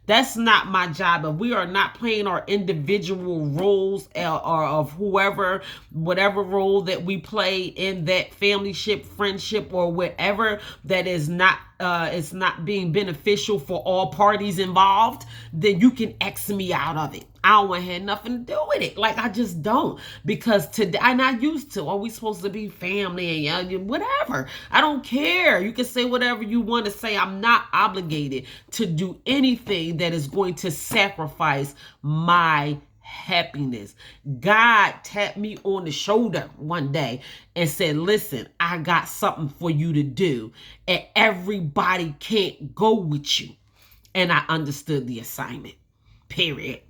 That's not my job. If we are not playing our individual roles, or of whatever role that we play in that familyship, friendship, or whatever, that is not it's not being beneficial for all parties involved, then you can X me out of it. I don't want to have nothing to do with it. Like, I just don't. Because today, I'm not used to, are we supposed to be family and whatever. I don't care. You can say whatever you want to say. I'm not obligated to do anything that is going to sacrifice my happiness. God tapped me on the shoulder one day and said, listen, I got something for you to do, and everybody can't go with you. And I understood the assignment, period.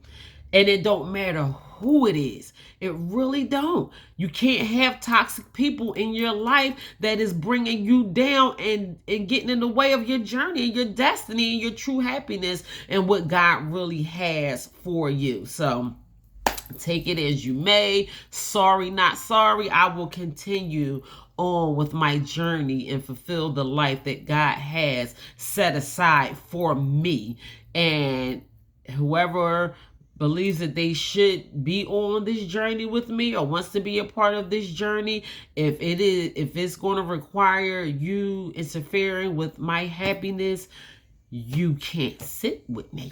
And it don't matter who it is. It really don't. You can't have toxic people in your life that is bringing you down and getting in the way of your journey and your destiny and your true happiness and what God really has for you. So take it as you may. Sorry, not sorry. I will continue on with my journey and fulfill the life that God has set aside for me. And whoever believes that they should be on this journey with me or wants to be a part of this journey, if it's going to require you interfering with my happiness, you can't sit with me.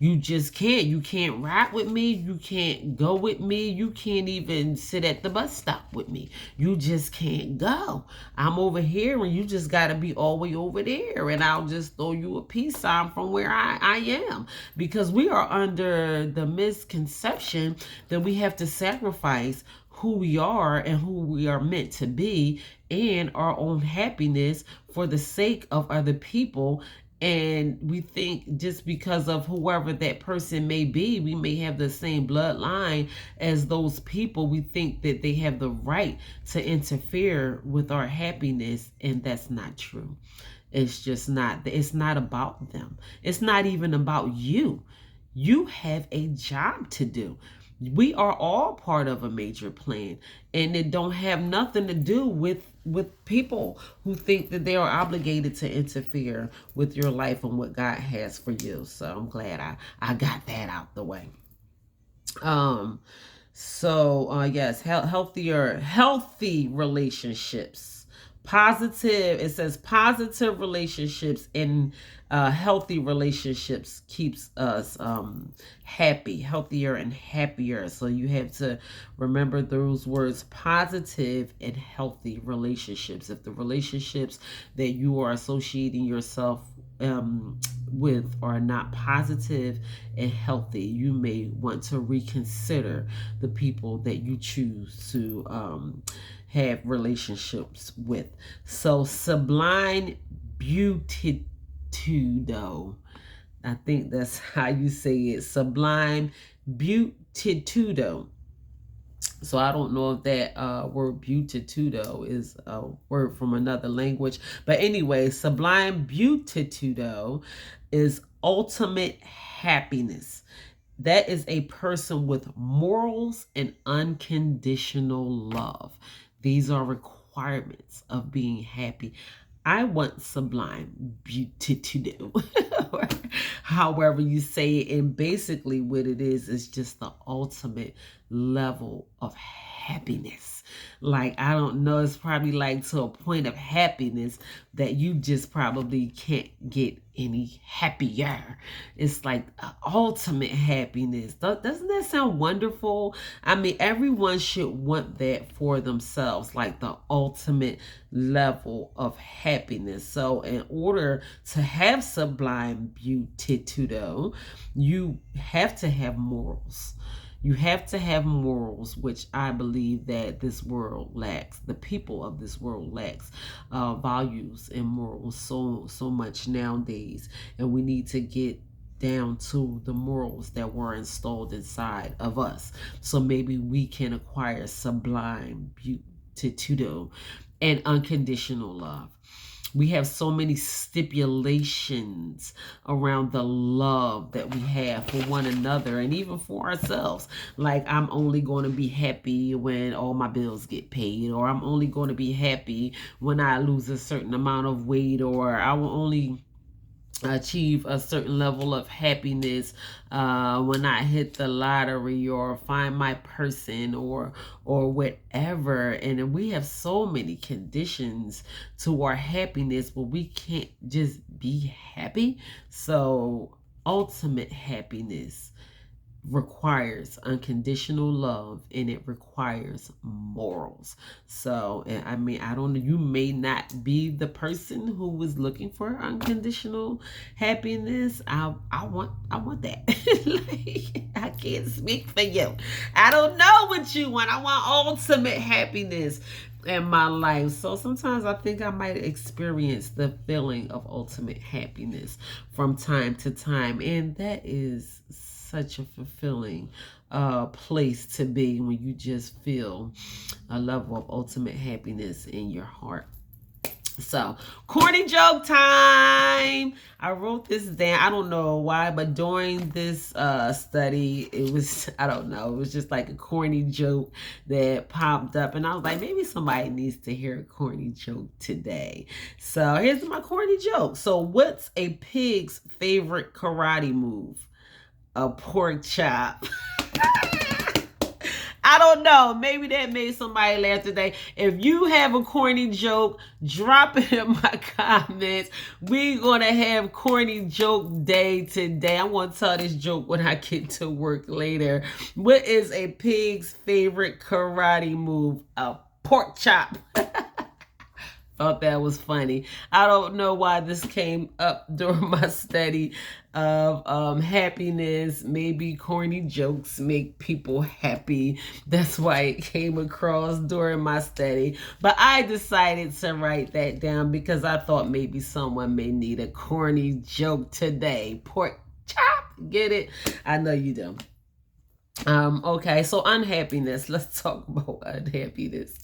You just can't. You can't ride with me. You can't go with me. You can't even sit at the bus stop with me. You just can't go. I'm over here and you just got to be all the way over there. And I'll just throw you a peace sign from where I am. Because we are under the misconception that we have to sacrifice who we are and who we are meant to be and our own happiness for the sake of other people. And we think just because of whoever that person may be, we may have the same bloodline as those people. We think that they have the right to interfere with our happiness. And that's not true. It's just not. It's not about them. It's not even about you. You have a job to do. We are all part of a major plan, and it don't have nothing to do with people who think that they are obligated to interfere with your life and what God has for you. So I'm glad I got that out the way. Yes, healthy relationships. It says positive relationships and healthy relationships keeps us happy, healthier and happier. So you have to remember those words, positive and healthy relationships. If the relationships that you are associating yourself with are not positive and healthy, you may want to reconsider the people that you choose to have relationships with. So Sublime Beautitudo, I think that's how you say it, Sublime Beautitudo. So I don't know if that word beautitudo is a word from another language. But anyway, Sublime Beautitudo is ultimate happiness. That is a person with morals and unconditional love. These are requirements of being happy. I want sublime beautitudo. However you say it, and basically what it is just the ultimate level of happiness. Like, I don't know, it's probably like to a point of happiness that you just probably can't get any happier. It's like ultimate happiness. Doesn't that sound wonderful? I mean, everyone should want that for themselves, like the ultimate level of happiness. So in order to have sublime beautitudo, you have to have morals. You have to have morals, which I believe that this world lacks. The people of this world lacks values and morals so much nowadays. And we need to get down to the morals that were installed inside of us. So maybe we can acquire sublime beautitudo and unconditional love. We have so many stipulations around the love that we have for one another and even for ourselves. Like, I'm only going to be happy when all my bills get paid, or I'm only going to be happy when I lose a certain amount of weight, or I will only achieve a certain level of happiness, when I hit the lottery or find my person or whatever. And we have so many conditions to our happiness, but we can't just be happy. So ultimate happiness requires unconditional love, and it requires morals. So, I mean, I don't know, you may not be the person who was looking for unconditional happiness. I want that. Like, I can't speak for you. I don't know what you want. I want ultimate happiness in my life. So sometimes I think I might experience the feeling of ultimate happiness from time to time, and that is such a fulfilling place to be, when you just feel a level of ultimate happiness in your heart. So, corny joke time. I wrote this down. I don't know why, but during this study, it was, I don't know, it was just like a corny joke that popped up. And I was like, maybe somebody needs to hear a corny joke today. So, here's my corny joke. So, what's a pig's favorite karate move? A pork chop. I don't know. Maybe that made somebody laugh today. If you have a corny joke, drop it in my comments. We're going to have corny joke day today. I want to tell this joke when I get to work later. What is a pig's favorite karate move? A pork chop. Thought that was funny. I don't know why this came up during my study of happiness. Maybe corny jokes make people happy. That's why it came across during my study. But I decided to write that down because I thought maybe someone may need a corny joke today. Pork chop, get it? I know you do. Okay, so unhappiness. Let's talk about unhappiness.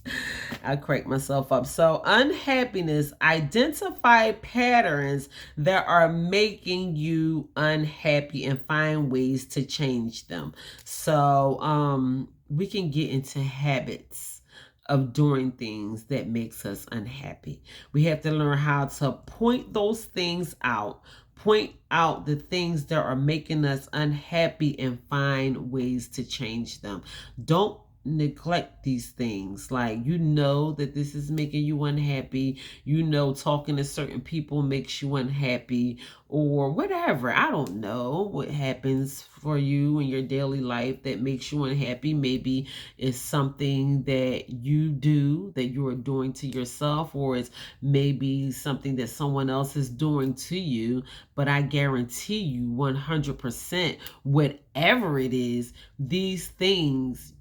I crack myself up. So, unhappiness, identify patterns that are making you unhappy and find ways to change them. So, we can get into habits of doing things that makes us unhappy. We have to learn how to point those things out. Point out the things that are making us unhappy and find ways to change them. Don't neglect these things. Like, you know that this is making you unhappy. You know talking to certain people makes you unhappy, or whatever. I don't know what happens for you in your daily life that makes you unhappy. Maybe it's something that you do that you are doing to yourself, or it's maybe something that someone else is doing to you. But I guarantee you 100%, whatever it is, these things,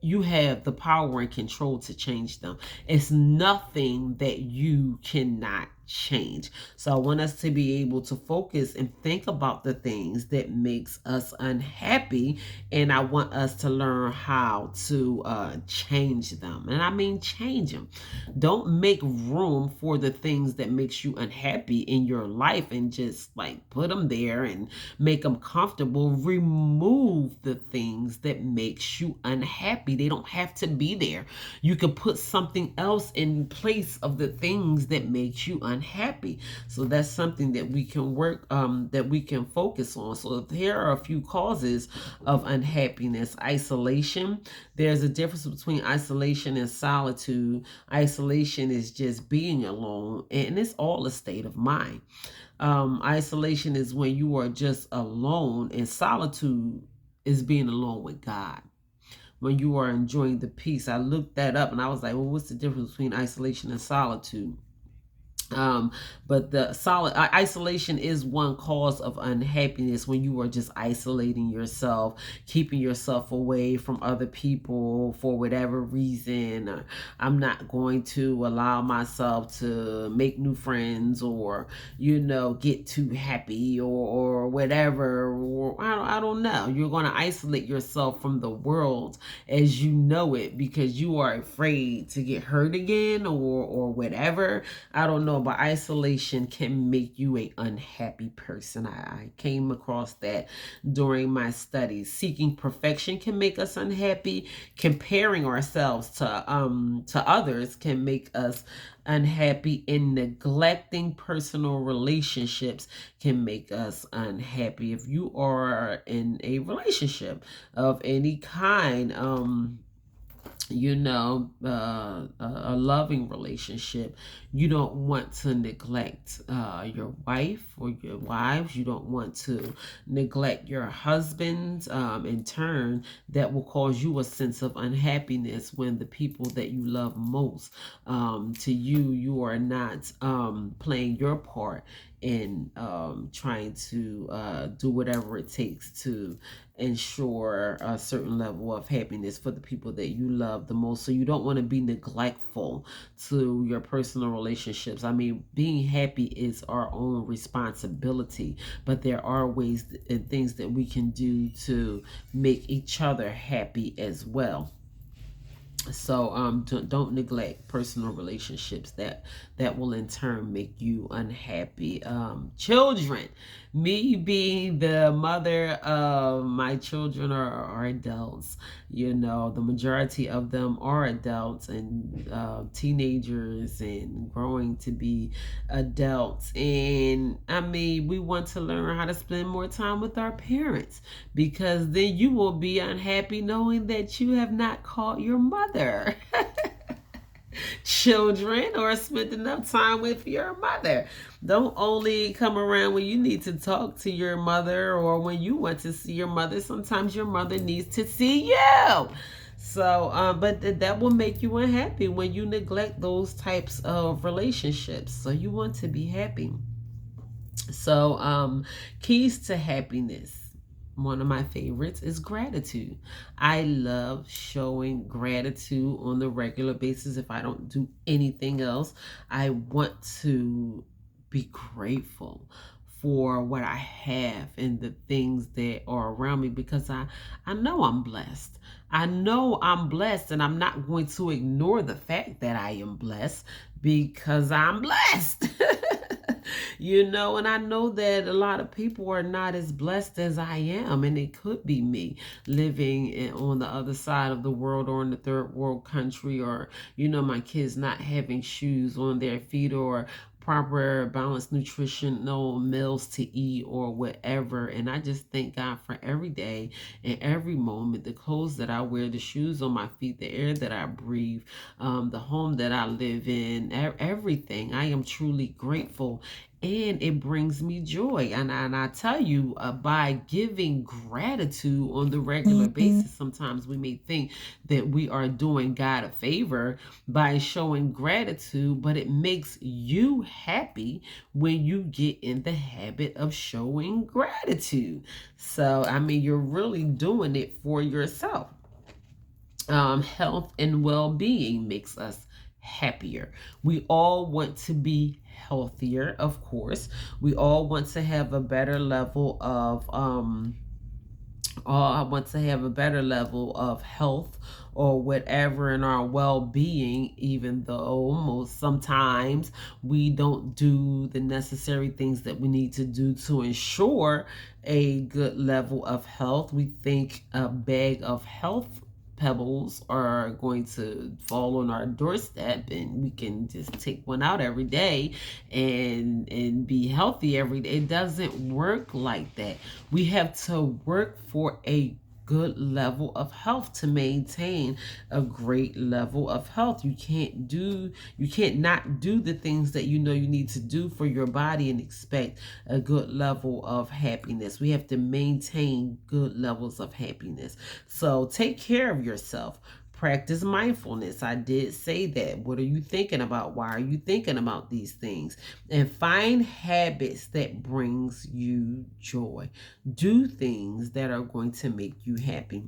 you have the power and control to change them. It's nothing that you cannot change. So I want us to be able to focus and think about the things that makes us unhappy, and I want us to learn how to change them. And I mean change them. Don't make room for the things that makes you unhappy in your life and just like put them there and make them comfortable. Remove the things that makes you unhappy. They don't have to be there. You can put something else in place of the things that makes you unhappy. So that's something that we can work, that we can focus on. So here are a few causes of unhappiness. Isolation. There's a difference between isolation and solitude. Isolation is just being alone, and it's all a state of mind. Isolation is when you are just alone, and solitude is being alone with God, when you are enjoying the peace. I looked that up and I was like, well, what's the difference between isolation and solitude? But the isolation is one cause of unhappiness, when you are just isolating yourself, keeping yourself away from other people for whatever reason. I'm not going to allow myself to make new friends, or get too happy, or whatever, or I don't know. You're going to isolate yourself from the world as you know it, because you are afraid to get hurt again, or whatever. I don't know but isolation can make you a unhappy person. I came across that during my studies. Seeking perfection can make us unhappy. Comparing ourselves to others can make us unhappy, and neglecting personal relationships can make us unhappy. If you are in a relationship of any kind, a loving relationship, you don't want to neglect your wife or your wives. You don't want to neglect your husbands. In turn, that will cause you a sense of unhappiness when the people that you love most, to you are not playing your part in trying to do whatever it takes to ensure a certain level of happiness for the people that you love the most. So you don't want to be neglectful to your personal relationships. I mean, being happy is our own responsibility, but there are ways and things that we can do to make each other happy as well. So don't neglect personal relationships that will in turn make you unhappy. Children, me being the mother of my children are adults. The majority of them are adults and teenagers and growing to be adults. And I mean, we want to learn how to spend more time with our parents, because then you will be unhappy knowing that you have not called your mother. Children, or spent enough time with your mother. Don't only come around when you need to talk to your mother or when you want to see your mother. Sometimes your mother needs to see you. So, but that will make you unhappy when you neglect those types of relationships. So you want to be happy. So, keys to happiness. One of my favorites is gratitude. I love showing gratitude on the regular basis. If I don't do anything else, I want to be grateful for what I have and the things that are around me, because I know I'm blessed. I know I'm blessed, and I'm not going to ignore the fact that I am blessed because I'm blessed. And I know that a lot of people are not as blessed as I am, and it could be me living on the other side of the world or in the third world country, or, my kids not having shoes on their feet, or proper balanced nutritional meals to eat, or whatever. And I just thank God for every day and every moment, the clothes that I wear, the shoes on my feet, the air that I breathe, the home that I live in, everything. I am truly grateful, and it brings me joy. And I tell you, by giving gratitude on the regular basis, sometimes we may think that we are doing God a favor by showing gratitude, but it makes you happy when you get in the habit of showing gratitude. So, I mean, you're really doing it for yourself. Health and well-being makes us happier. We all want to be healthier, of course. We all want to have a better level of I want to have a better level of health or whatever in our well-being, even though most sometimes we don't do the necessary things that we need to do to ensure a good level of health. We think a bag of health pebbles are going to fall on our doorstep and we can just take one out every day and be healthy every day. It doesn't work like that. We have to work for a good level of health to maintain a great level of health. You can't not do the things that you need to do for your body and expect a good level of happiness. We have to maintain good levels of happiness. So take care of yourself. Practice mindfulness. I did say that. What are you thinking about? Why are you thinking about these things? And find habits that brings you joy. Do things that are going to make you happy.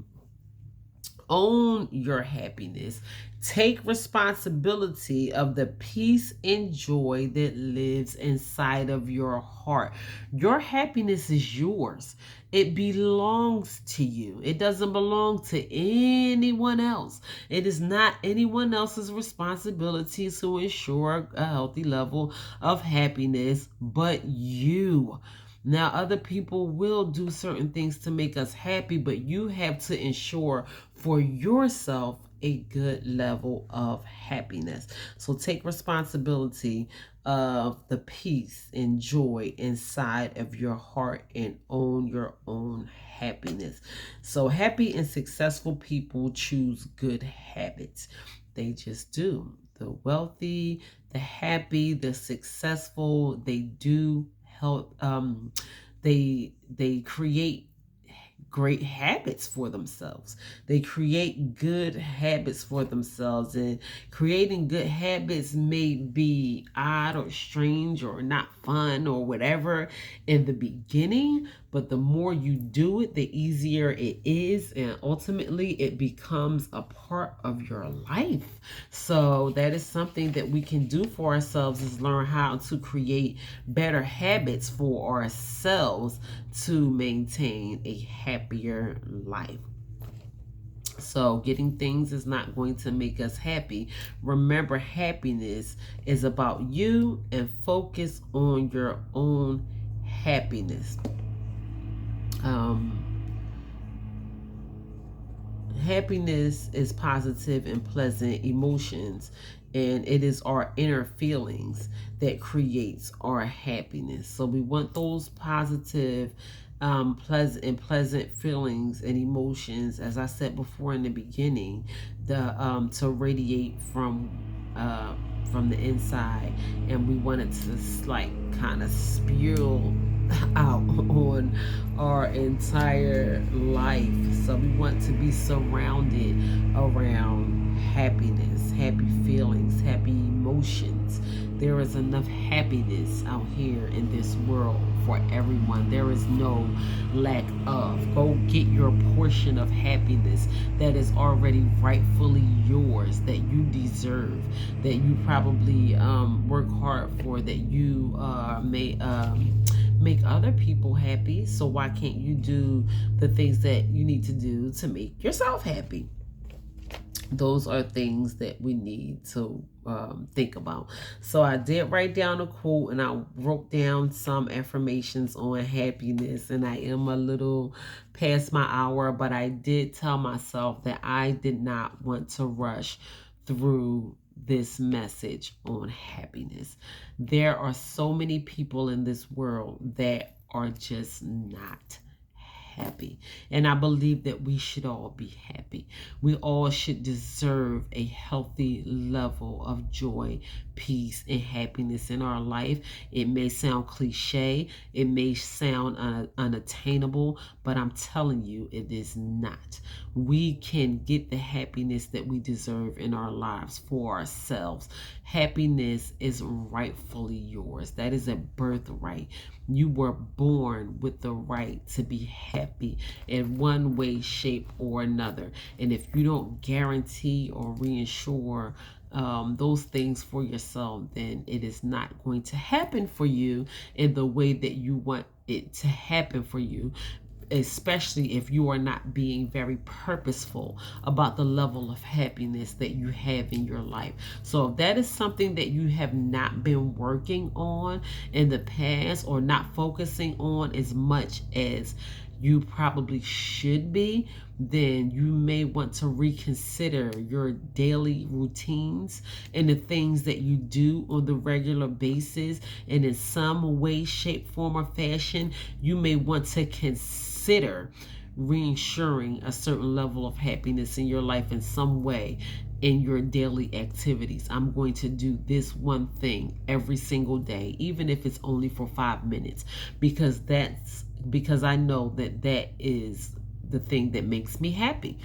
Own your happiness. Take responsibility of the peace and joy that lives inside of your heart. Your happiness is yours. It belongs to you. It doesn't belong to anyone else. It is not anyone else's responsibility to ensure a healthy level of happiness but you. Now, other people will do certain things to make us happy, but you have to ensure for yourself a good level of happiness. So take responsibility of the peace and joy inside of your heart and own your own happiness. So happy and successful people choose good habits. They just do. The wealthy, the happy, the successful, they do help. They create great habits for themselves. They create good habits for themselves, and creating good habits may be odd or strange or not fun or whatever in the beginning, but the more you do it, the easier it is, and ultimately it becomes a part of your life. So that is something that we can do for ourselves, is learn how to create better habits for ourselves to maintain a happier life. So getting things is not going to make us happy. Remember, happiness is about you, and focus on your own happiness. Happiness is positive and pleasant emotions, and it is our inner feelings that creates our happiness. So we want those positive, pleasant feelings and emotions, as I said before in the beginning, to radiate from the inside, and we want it to like kind of spew out on our entire life. So we want to be surrounded around happiness, happy feelings, happy emotions. There is enough happiness out here in this world for everyone. There is no lack of. Go get your portion of happiness that is already rightfully yours, that you deserve, that you probably work hard for, that you may make other people happy. So why can't you do the things that you need to do to make yourself happy? Those are things that we need to think about. So I did write down a quote, and I wrote down some affirmations on happiness, and I am a little past my hour, but I did tell myself that I did not want to rush through this message on happiness. There are so many people in this world that are just not happy. And I believe that we should all be happy. We all should deserve a healthy level of joy, peace, and happiness in our life. It may sound cliche, it may sound unattainable, but I'm telling you, it is not. We can get the happiness that we deserve in our lives for ourselves. Happiness is rightfully yours. That is a birthright. You were born with the right to be happy in one way, shape, or another. And if you don't guarantee or reinsure those things for yourself, then it is not going to happen for you in the way that you want it to happen for you, especially if you are not being very purposeful about the level of happiness that you have in your life. So if that is something that you have not been working on in the past, or not focusing on as much as you probably should be, then you may want to reconsider your daily routines and the things that you do on the regular basis. And in some way, shape, form, or fashion, you may want to consider reinsuring a certain level of happiness in your life in some way in your daily activities. I'm going to do this one thing every single day, even if it's only for 5 minutes, because I know that is the thing that makes me happy.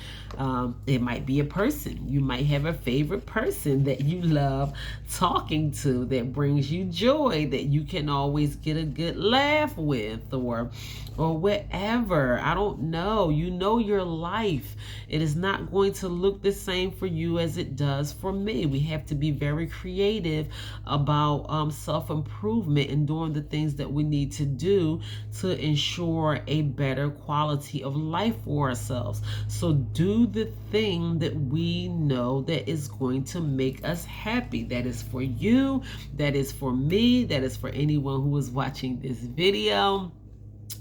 It might be a person. You might have a favorite person that you love talking to, that brings you joy, that you can always get a good laugh with, or whatever. I don't know. You know your life. It is not going to look the same for you as it does for me. We have to be very creative about self-improvement and doing the things that we need to do to ensure a better quality of life for ourselves. So do the thing that we know that is going to make us happy. That is for you, that is for me, that is for anyone who is watching this video.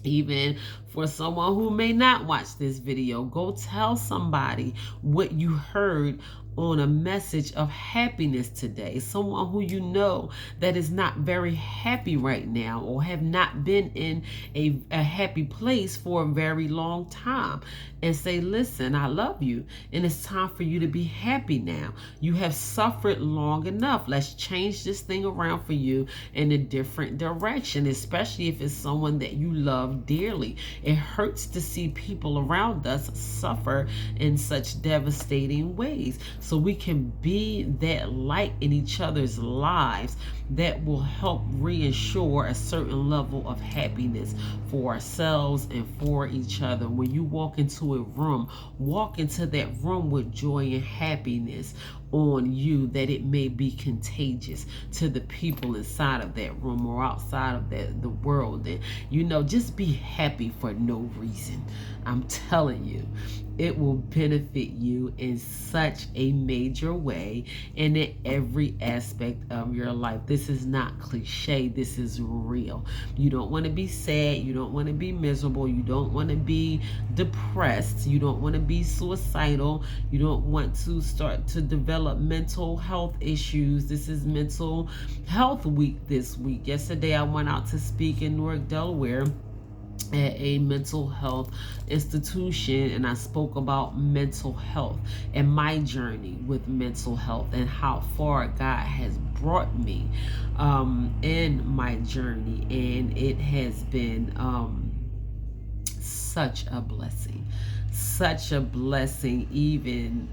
Even for someone who may not watch this video, go tell somebody what you heard on a message of happiness today. Someone who you know that is not very happy right now, or have not been in a happy place for a very long time, and say, listen, I love you, and it's time for you to be happy now. You have suffered long enough. Let's change this thing around for you in a different direction, especially if it's someone that you love dearly. It hurts to see people around us suffer in such devastating ways. So we can be that light in each other's lives that will help reassure a certain level of happiness for ourselves and for each other. When you walk into a room, walk into that room with joy and happiness on you, that it may be contagious to the people inside of that room or outside of the world. And just be happy for no reason. I'm telling you, it will benefit you in such a major way and in every aspect of your life. This is not cliche. This is real. You don't want to be sad. You don't want to be miserable. You don't want to be depressed. You don't want to be suicidal. You don't want to start to develop mental health issues. This is Mental Health Week this week. Yesterday, I went out to speak in Newark, Delaware, at a mental health institution, and I spoke about mental health and my journey with mental health and how far God has brought me in my journey, and it has been such a blessing. Even,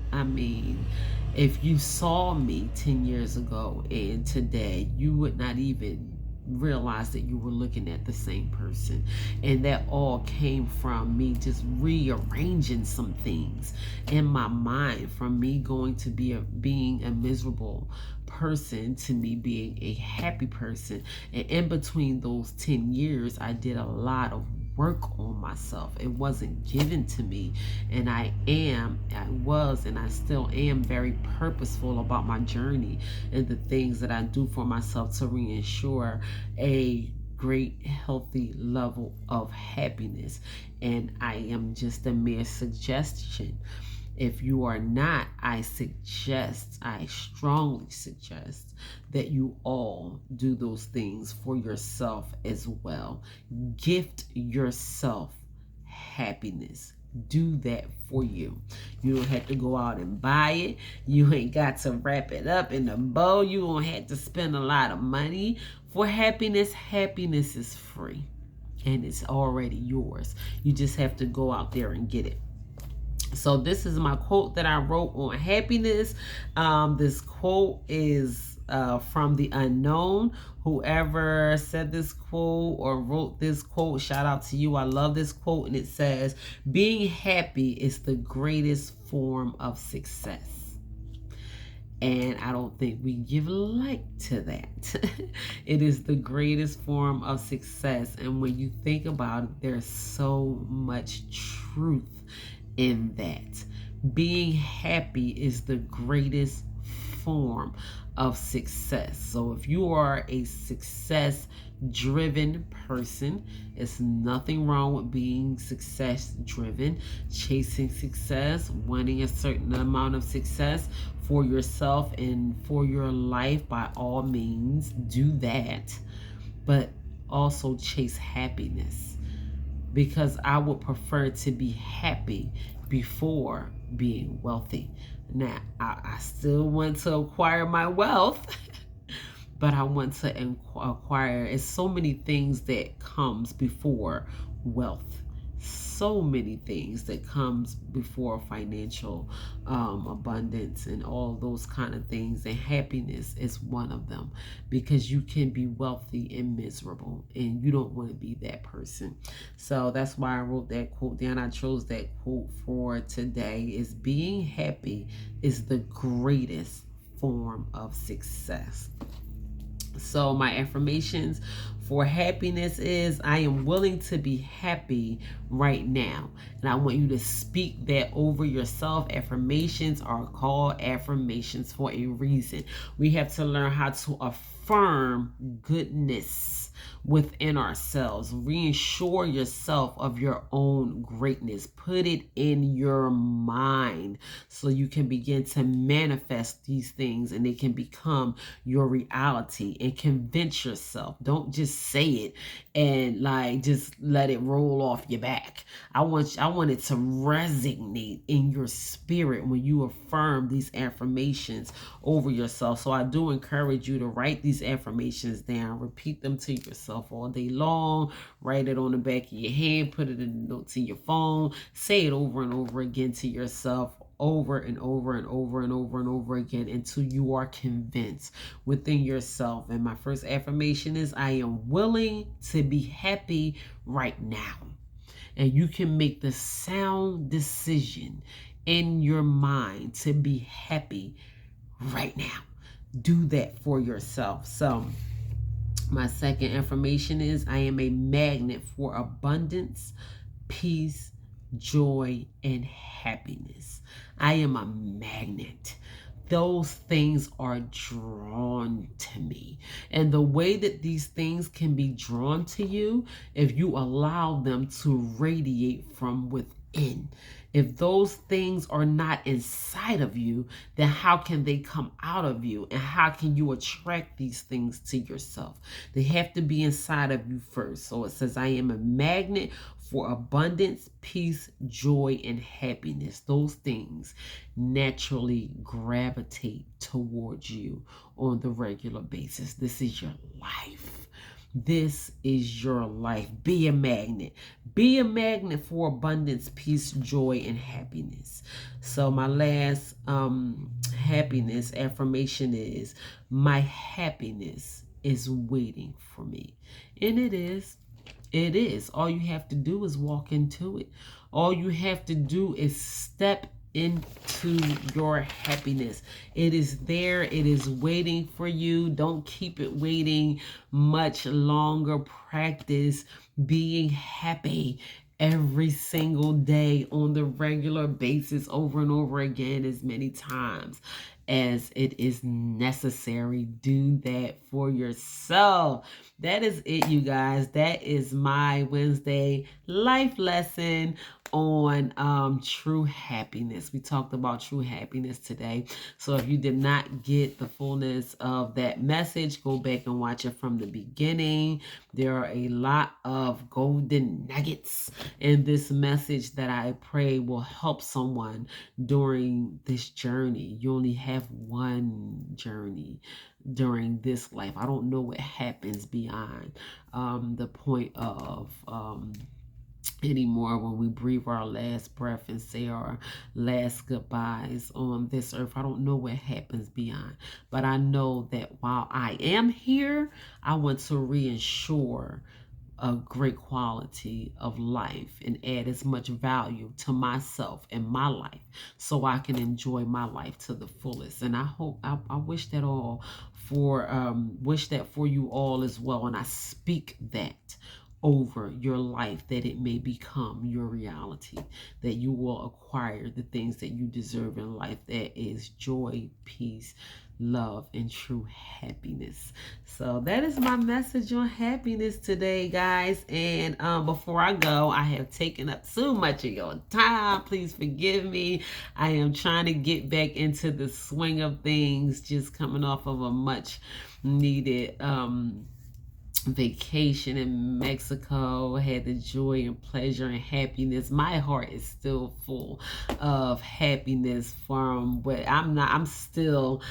if you saw me 10 years ago and today, you would not even realize that you were looking at the same person. And that all came from me just rearranging some things in my mind, from me going to being a miserable person to me being a happy person. And in between those 10 years, I did a lot of work on myself. It wasn't given to me, and I was and I still am very purposeful about my journey and the things that I do for myself to reassure a great healthy level of happiness. And I am just a mere suggestion. If you are not, I strongly suggest that you all do those things for yourself as well. Gift yourself happiness. Do that for you. You don't have to go out and buy it. You ain't got to wrap it up in a bow. You don't have to spend a lot of money for happiness. Happiness is free, and it's already yours. You just have to go out there and get it. So this is my quote that I wrote on happiness. This quote is from the unknown. Whoever said this quote or wrote this quote, shout out to you. I love this quote, and it says, being happy is the greatest form of success. And I don't think we give light to that. It is the greatest form of success. And when you think about it, there's so much truth in that. Being happy is the greatest form of success. So if you are a success driven person, it's nothing wrong with being success driven, chasing success, wanting a certain amount of success for yourself and for your life. By all means, do that, but also chase happiness, because I would prefer to be happy before being wealthy. Now, I still want to acquire my wealth, but I want to acquire, it's so many things that comes before wealth. so many things that comes before financial abundance and all those kind of things, and happiness is one of them, because you can be wealthy and miserable, and you don't want to be that person. So that's why I wrote that quote down. I chose that quote for today: is being happy is the greatest form of success. So my affirmations for happiness is: I am willing to be happy right now. And I want you to speak that over yourself. Affirmations are called affirmations for a reason. We have to learn how to affirm goodness within ourselves. Reassure yourself of your own greatness. Put it in your mind so you can begin to manifest these things and they can become your reality, and convince yourself. Don't just say it and like just let it roll off your back. I want it to resonate in your spirit when you affirm these affirmations over yourself. So I do encourage you to write these affirmations down, repeat them to yourself all day long, write it on the back of your hand, put it in notes in your phone, say it over and over again to yourself, over and over and over and over and over again, until you are convinced within yourself. And my first affirmation is: I am willing to be happy right now. And you can make the sound decision in your mind to be happy right now. Do that for yourself. So my second affirmation is: I am a magnet for abundance, peace, joy, and happiness. I am a magnet. Those things are drawn to me. And the way that these things can be drawn to you, if you allow them to radiate from within. If those things are not inside of you, then how can they come out of you? And how can you attract these things to yourself? They have to be inside of you first. So it says, I am a magnet for abundance, peace, joy, and happiness. Those things naturally gravitate towards you on the regular basis. This is your life. This is your life. Be a magnet. Be a magnet for abundance, peace, joy, and happiness. So my last happiness affirmation is: my happiness is waiting for me. And it is. It is. All you have to do is walk into it. All you have to do is step into your happiness. It is there. It is waiting for you. Don't keep it waiting much longer. Practice being happy every single day on the regular basis, over and over again, as many times as it is necessary. Do that for yourself. That is it, you guys. That is my Wednesday life lesson on true happiness. We talked about true happiness today. So if you did not get the fullness of that message, go back and watch it from the beginning. There are a lot of golden nuggets in this message that I pray will help someone during this journey. You only have one journey during this life. I don't know what happens beyond the point of anymore when we breathe our last breath and say our last goodbyes on this earth. I don't know what happens beyond, but I know that while I am here, I want to reassure a great quality of life and add as much value to myself and my life so I can enjoy my life to the fullest. And I hope I wish that for you all as well. And I speak that over your life, that it may become your reality, that you will acquire the things that you deserve in life. That is joy, peace, love, and true happiness. So that is my message on happiness today, guys. And before I go, I have taken up so much of your time. Please forgive me. I am trying to get back into the swing of things, just coming off of a much needed vacation in Mexico, had the joy and pleasure and happiness. My heart is still full of happiness from what I'm still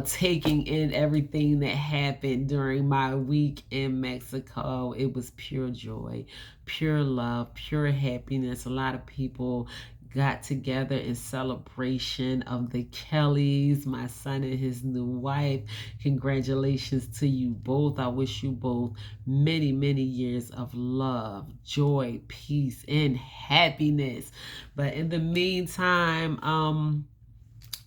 taking in everything that happened during my week in Mexico. It was pure joy, pure love, pure happiness. A lot of people got together in celebration of the Kellys, my son and his new wife. Congratulations to you both. I wish you both many, many years of love, joy, peace, and happiness. But in the meantime,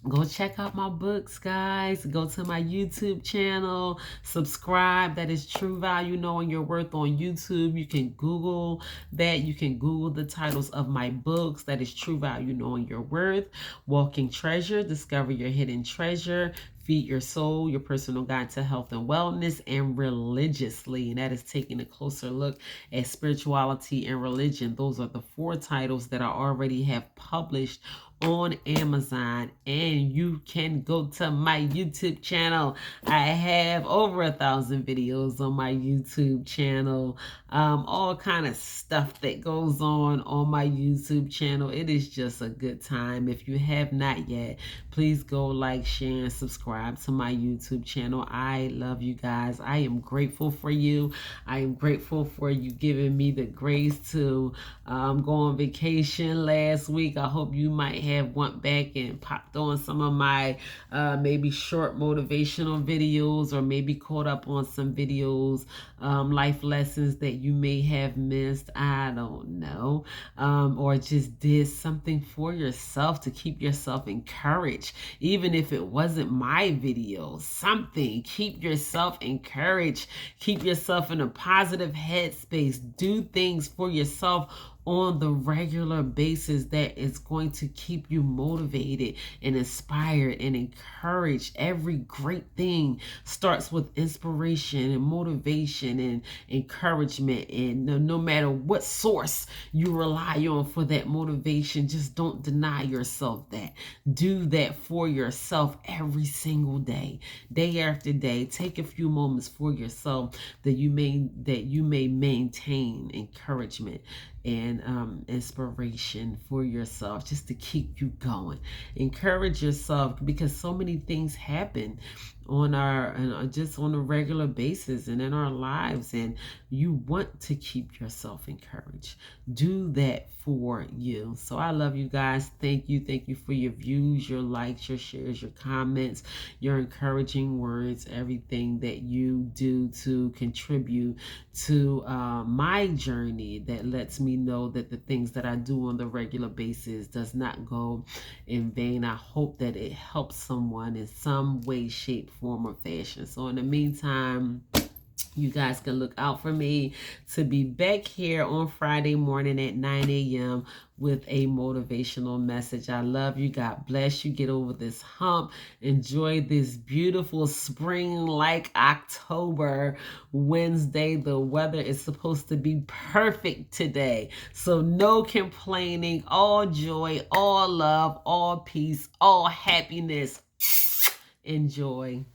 go check out my books, guys. Go to my YouTube channel. Subscribe. That is True Value Knowing Your Worth on YouTube. You can Google that. You can Google the titles of my books. That is True Value Knowing Your Worth. Walking Treasure. Discover Your Hidden Treasure. Feed Your Soul, Your Personal Guide to Health and Wellness, and Religiously. And that is taking a closer look at spirituality and religion. Those are the 4 titles that I already have published on Amazon, and you can go to my YouTube channel. I have over 1,000 videos on my YouTube channel, all kind of stuff that goes on my YouTube channel. It is just a good time. If you have not yet, please go like, share, and subscribe to my YouTube channel. I love you guys. I am grateful for you. I am grateful for you giving me the grace to go on vacation last week. I hope you might have went back and popped on some of my maybe short motivational videos, or maybe caught up on some videos, life lessons that you may have missed. I don't know. Or just did something for yourself to keep yourself encouraged. Even if it wasn't my video, something. Keep yourself encouraged. Keep yourself in a positive headspace. Do things for yourself on the regular basis that is going to keep you motivated and inspired and encouraged. Every great thing starts with inspiration and motivation and encouragement, and no matter what source you rely on for that motivation, just don't deny yourself that. Do that for yourself every single day, day after day. Take a few moments for yourself that you may maintain encouragement and inspiration for yourself, just to keep you going. Encourage yourself, because so many things happen on just on a regular basis and in our lives, and you want to keep yourself encouraged. Do that for you. So I love you guys. Thank you for your views, your likes, your shares, your comments, your encouraging words, everything that you do to contribute to my journey, that lets me know that the things that I do on the regular basis does not go in vain. I hope that it helps someone in some way, shape, form, or fashion. So in the meantime, you guys can look out for me to be back here on Friday morning at 9 a.m. with a motivational message. I love you. God bless you. Get over this hump. Enjoy this beautiful spring-like October Wednesday. The weather is supposed to be perfect today. So no complaining. All joy, all love, all peace, all happiness. Enjoy.